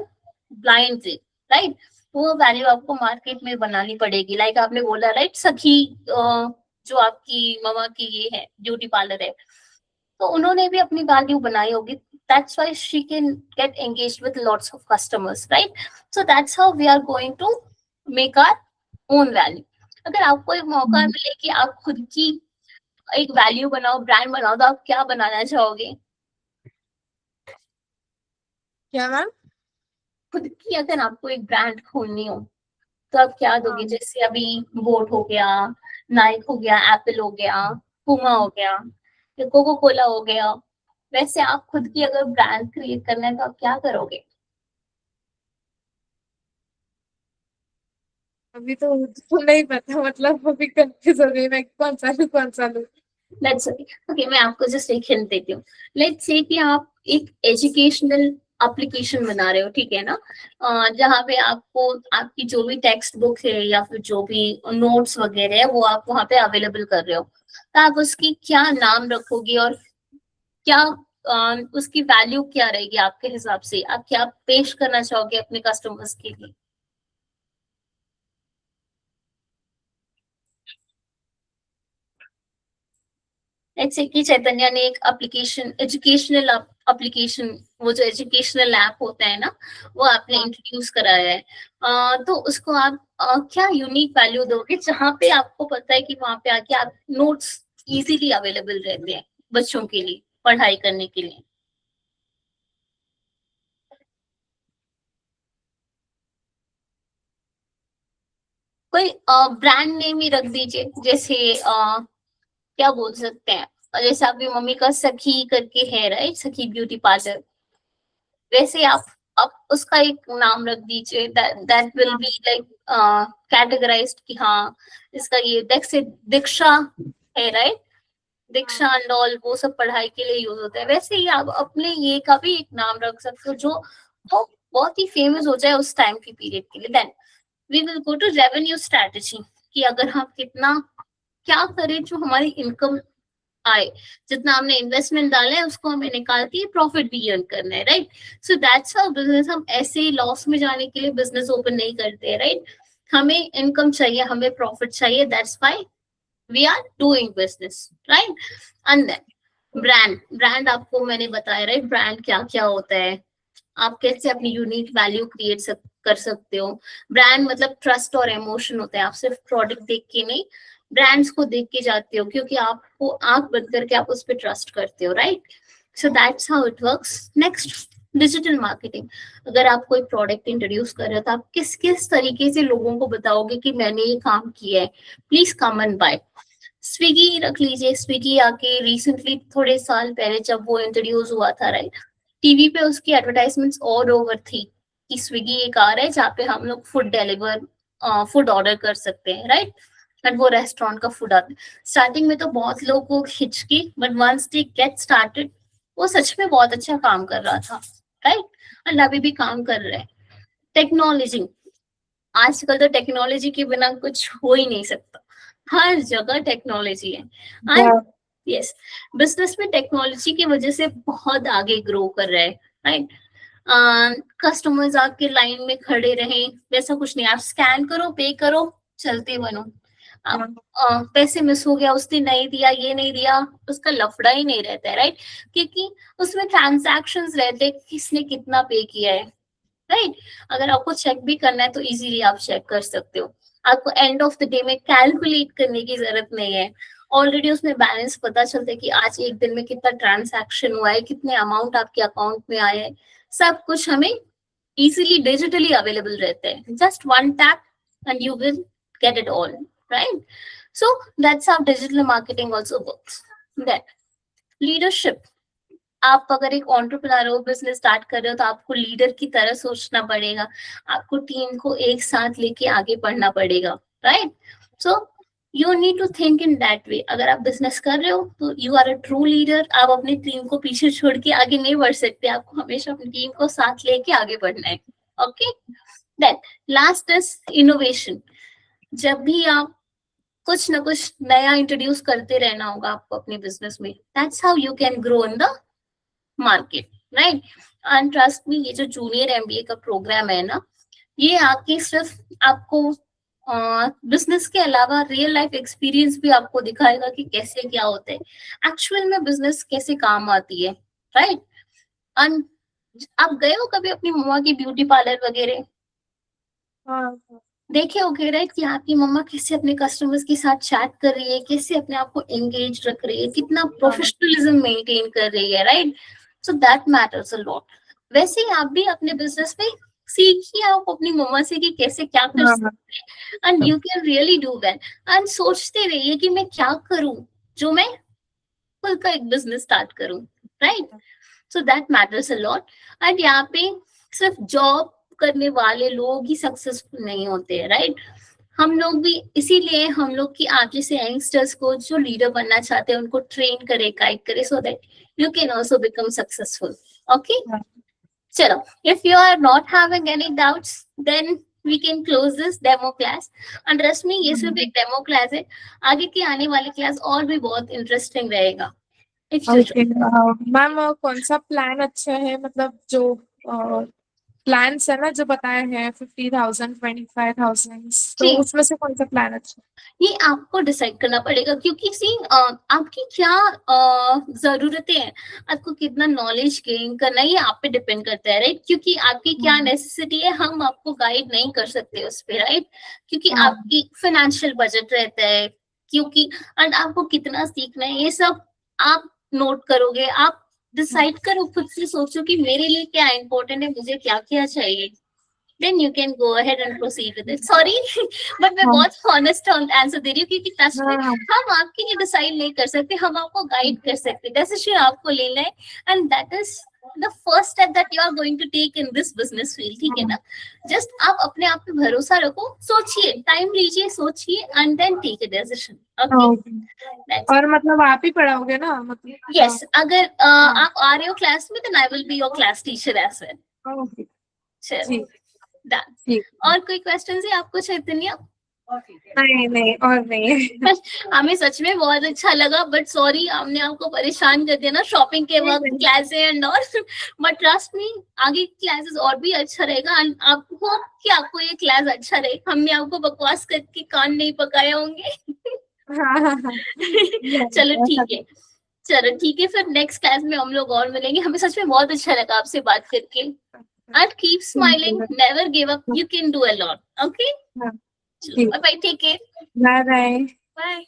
blindly, right? वो वैल्यू आपको मार्केट में बनानी पड़ेगी। लाइक आपने बोला, राइट, सखी जो आपकी मामा की ये है ब्यूटी पार्लर है, तो उन्होंने भी अपनी वैल्यू बनाई होगी, that's why she can get engaged with lots of customers, right? So that's how we are going to make our own value. अगर आपको एक मौका मिले कि आप खुद की एक वैल्यू बनाओ, ब्रांड बनाओ, तो आप क्या बनाना चाहोगे?
क्या मैम?
खुद की अगर आपको एक ब्रांड खोलनी हो तो आप क्या दोगे? जैसे अभी बोट हो गया, नाइक हो गया, एप्पल हो गया, पुमा हो गया, या कोको कोला हो गया, वैसे आप खुद की अगर ब्रांड क्रिएट करना है तो आप क्या करोगे?
अभी तो नहीं पता, मतलब अभी कंफ्यूज हो गई मैं, कौन सा लूं कौन सा लूं।
लेट्स ओके, मैं आपको जस्ट एक हिंट देती हूँ। लेट्स से कि आप एक एजुकेशनल एप्लीकेशन बना रहे हो, ठीक है ना? जहाँ पे आपको आपकी जो भी टेक्स्ट बुक है या फिर जो भी नोट्स वगैरह है वो आप वहाँ पे अवेलेबल कर रहे हो, तो आप उसकी क्या नाम रखोगे और क्या उसकी वैल्यू क्या रहेगी आपके हिसाब से? आप क्या पेश करना चाहोगे अपने कस्टमर्स के लिए? जैसे कि चैतन्या ने एक एप्लीकेशन, एजुकेशनल एप्लीकेशन, वो जो एजुकेशनल ऐप होता है ना, वो आपने इंट्रोड्यूस कराया है, तो उसको आप क्या यूनिक वैल्यू दोगे जहाँ पे आपको पता है कि वहां पे आके आप नोट्स इजीली अवेलेबल रहते हैं बच्चों के लिए पढ़ाई करने के लिए? कोई ब्रांड नेम ही रख दीजिए, जैसे क्या बोल सकते हैं, जैसे आपकी मम्मी का सखी करके है, राइट? सखी ब्यूटी पार्लर, वैसे आप उसका एक नाम रख दीजिए, that will be like categorised कि हाँ इसका ये दीक्षा है, राइट? दीक्षा एंड ऑल, वो सब पढ़ाई के लिए यूज होता है। वैसे ही आप अपने ये का भी एक नाम रख सकते हो जो तो बहुत ही फेमस हो जाए उस टाइम की पीरियड के लिए। Then we will go to revenue strategy, कि अगर हम कितना क्या करें जो हमारी इनकम आए, जितना हमने इन्वेस्टमेंट डाला है उसको हमें निकाल के प्रॉफिट भी अर्न करना है, right? So that's how business, हम ऐसे ही लॉस में जाने के लिए बिजनेस ओपन नहीं करते, राइट? हमें इनकम चाहिए, हमें प्रॉफिट चाहिए, that's why we are doing business, right? And then brand आपको मैंने बताया, राइट? ब्रांड क्या क्या होता है, आप कैसे अपनी यूनिक वैल्यू क्रिएट कर सकते हो। ब्रांड मतलब ट्रस्ट और इमोशन होता है, आप सिर्फ प्रोडक्ट देख के नहीं, ब्रांड्स को देख के जाते हो, क्योंकि आपको आंख बंद करके आप उस पर ट्रस्ट करते हो, right? So that's how it works. Next, digital marketing. अगर आप कोई प्रोडक्ट इंट्रोड्यूस कर रहे हो तो आप किस किस तरीके से लोगों को बताओगे कि मैंने ये काम किया है, please come and buy. Swiggy रख लीजिए, स्विगी आके रिसेंटली थोड़े साल पहले जब वो इंट्रोड्यूस हुआ था, राइट, टीवी पे उसकी एडवर्टाइजमेंट्स ऑल ओवर थी कि स्विगी एक कार है जहाँ पे हम लोग फूड ऑर्डर कर सकते हैं, राइट? एंड वो रेस्टोरेंट का फूड आता है। स्टार्टिंग में तो बहुत लोगों को हिचकी, but once they get started, वो सच में बहुत अच्छा काम कर रहा था, राइट? एंड अभी भी काम कर रहा है। टेक्नोलॉजी, आजकल तो टेक्नोलॉजी के बिना कुछ हो ही नहीं सकता, हर जगह टेक्नोलॉजी है। एंड यस, बिजनेस में टेक्नोलॉजी की वजह से बहुत आगे ग्रो कर रहा है, राइट? कस्टमर्स आके लाइन में खड़े रहें वैसा कुछ नहीं, आप स्कैन करो, पे करो, चलते बनो। पैसे मिस हो गया, उसने नहीं दिया, ये नहीं दिया, उसका लफड़ा ही नहीं रहता है, राइट? क्योंकि उसमें ट्रांजैक्शंस रहते हैं, किसने कितना पे किया है, राइट? अगर आपको चेक भी करना है तो इजीली आप चेक कर सकते हो, आपको एंड ऑफ द डे में कैलकुलेट करने की जरूरत नहीं है, ऑलरेडी उसमें बैलेंस पता चलता है कि आज एक दिन में कितना ट्रांजैक्शन हुआ है, कितने अमाउंट आपके अकाउंट में आए हैं, सब कुछ हमें इजीली डिजिटली अवेलेबल रहते हैं। Just one tap and you will get it all, right? So that's how digital marketing also works. That leadership, आप अगर एक एंटरप्रेन्योर हो, बिजनेस स्टार्ट कर रहे हो, तो आपको लीडर की तरह सोचना पड़ेगा, आपको टीम को एक साथ लेके आगे बढ़ना पड़ेगा, right? So you need to think in that way. अगर आप बिजनेस कर रहे हो तो you are a true leader, आप अपनी टीम को पीछे छोड़ के आगे नहीं बढ़ सकते, आपको हमेशा अपनी टीम को साथ लेके आगे बढ़ना है, okay? Then last is innovation. जब भी आप कुछ ना कुछ नया इंट्रोड्यूस करते रहना होगा आपको अपने बिजनेस में, that's how you can grow in the market, right? And trust me, ये जो जूनियर एमबीए का प्रोग्राम है ना, ये आके सिर्फ आपको बिजनेस के अलावा रियल लाइफ एक्सपीरियंस भी आपको दिखाएगा कि कैसे क्या होता है, एक्चुअल में बिजनेस कैसे काम आती है, राइट? एंड आप गए हो कभी अपनी मम्मा की ब्यूटी पार्लर वगैरह, देखे होगे, राइट, कि आपकी मम्मा कैसे अपने कस्टमर्स के साथ चैट कर रही है, कैसे अपने आप को एंगेज रख रही है, कितना प्रोफेशनलिज्म मेंटेन कर रही है, right? So that matters a lot. वैसे ही आप भी अपने बिजनेस में सीखिए आप अपनी मम्मा से कि कैसे क्या कर सकते हैं, and you can really do well. And सोचते रहिए कि मैं क्या करूं जो मैं खुद का एक बिजनेस स्टार्ट करूं, right? So that matters a lot. And यहाँ पे सिर्फ जॉब करने वाले लोग ही सक्सेसफुल नहीं होते हैं, राइट? हम लोग भी, इसीलिए हम लोग की आप जैसे यंगस्टर्स को जो लीडर बनना चाहते हैं उनको ट्रेन करे, गाइड करे, so that you can also become successful, okay? चलो, if you are not having any doubts then we can close this demo class. And trust me, ये सिर्फ एक डेमो क्लास है, आगे की आने वाली क्लास और भी बहुत इंटरेस्टिंग रहेगा।
मैम कौन सा प्लान अच्छा है, मतलब जो प्लान्स है ना जो बताए हैं 50,000 25,000, तो उसमें से कौन सा प्लान अच्छा है?
ये आपको डिसाइड करना पड़ेगा, क्योंकि सी आपकी क्या जरूरतें हैं, आपको कितना नॉलेज गेन करना है, ये आप पे डिपेंड करता है, राइट? क्योंकि आपकी क्या नेसेसिटी है हम आपको गाइड नहीं कर सकते उस पे, राइट? क्योंकि आपकी फाइनेंशियल बजट रहता है, क्योंकि एंड आपको कितना सीखना है, ये सब आप नोट करोगे, आप डिसाइड करो, खुद से सोचो कि मेरे लिए क्या इंपॉर्टेंट है, मुझे क्या क्या चाहिए, then you can go ahead and proceed with it. Sorry, but मैं बहुत honest आंसर दे रही हूँ, क्योंकि trust me, हम आपके लिए डिसाइड नहीं कर सकते, हम आपको गाइड कर सकते, डिसीजन आपको लेना है, and that is the first step that you are going to take in this business field, ठीक है ना? जस्ट आप अपने आप पे भरोसा रखो, सोचिए, टाइम लीजिए, सोचिए, and then take a decision, okay?
और मतलब आप ही पढ़ाओगे ना, मतलब?
Yes, अगर आप आ रहे हो क्लास में, then I will be your class teacher as well. चलो, डन। और कोई क्वेश्चन है आपको चैतन्य?
नहीं नहीं और नहीं है।
हमें सच में बहुत अच्छा लगा, बट सॉरी हमने आपको परेशान कर दिया ना शॉपिंग के वक्त,
नहीं,
क्लासे and all. But trust me, आगे क्लासेस और भी अच्छा रहेगा एंड आपको कि आपको ये क्लास अच्छा रहे, हमने आपको बकवास करके कान नहीं पकाए होंगे।
हाँ हाँ हाँ
चलो
नहीं, ऐसा
ठीक है, चलो ठीक है, फिर नेक्स्ट क्लास में हम लोग और मिलेंगे। हमें सच में बहुत अच्छा लगा आपसे बात करके। And keep smiling, never give up, you can do a lot. Okay,
हाँ
चलो
ठीक,
bye bye, take care,
bye bye.
Bye.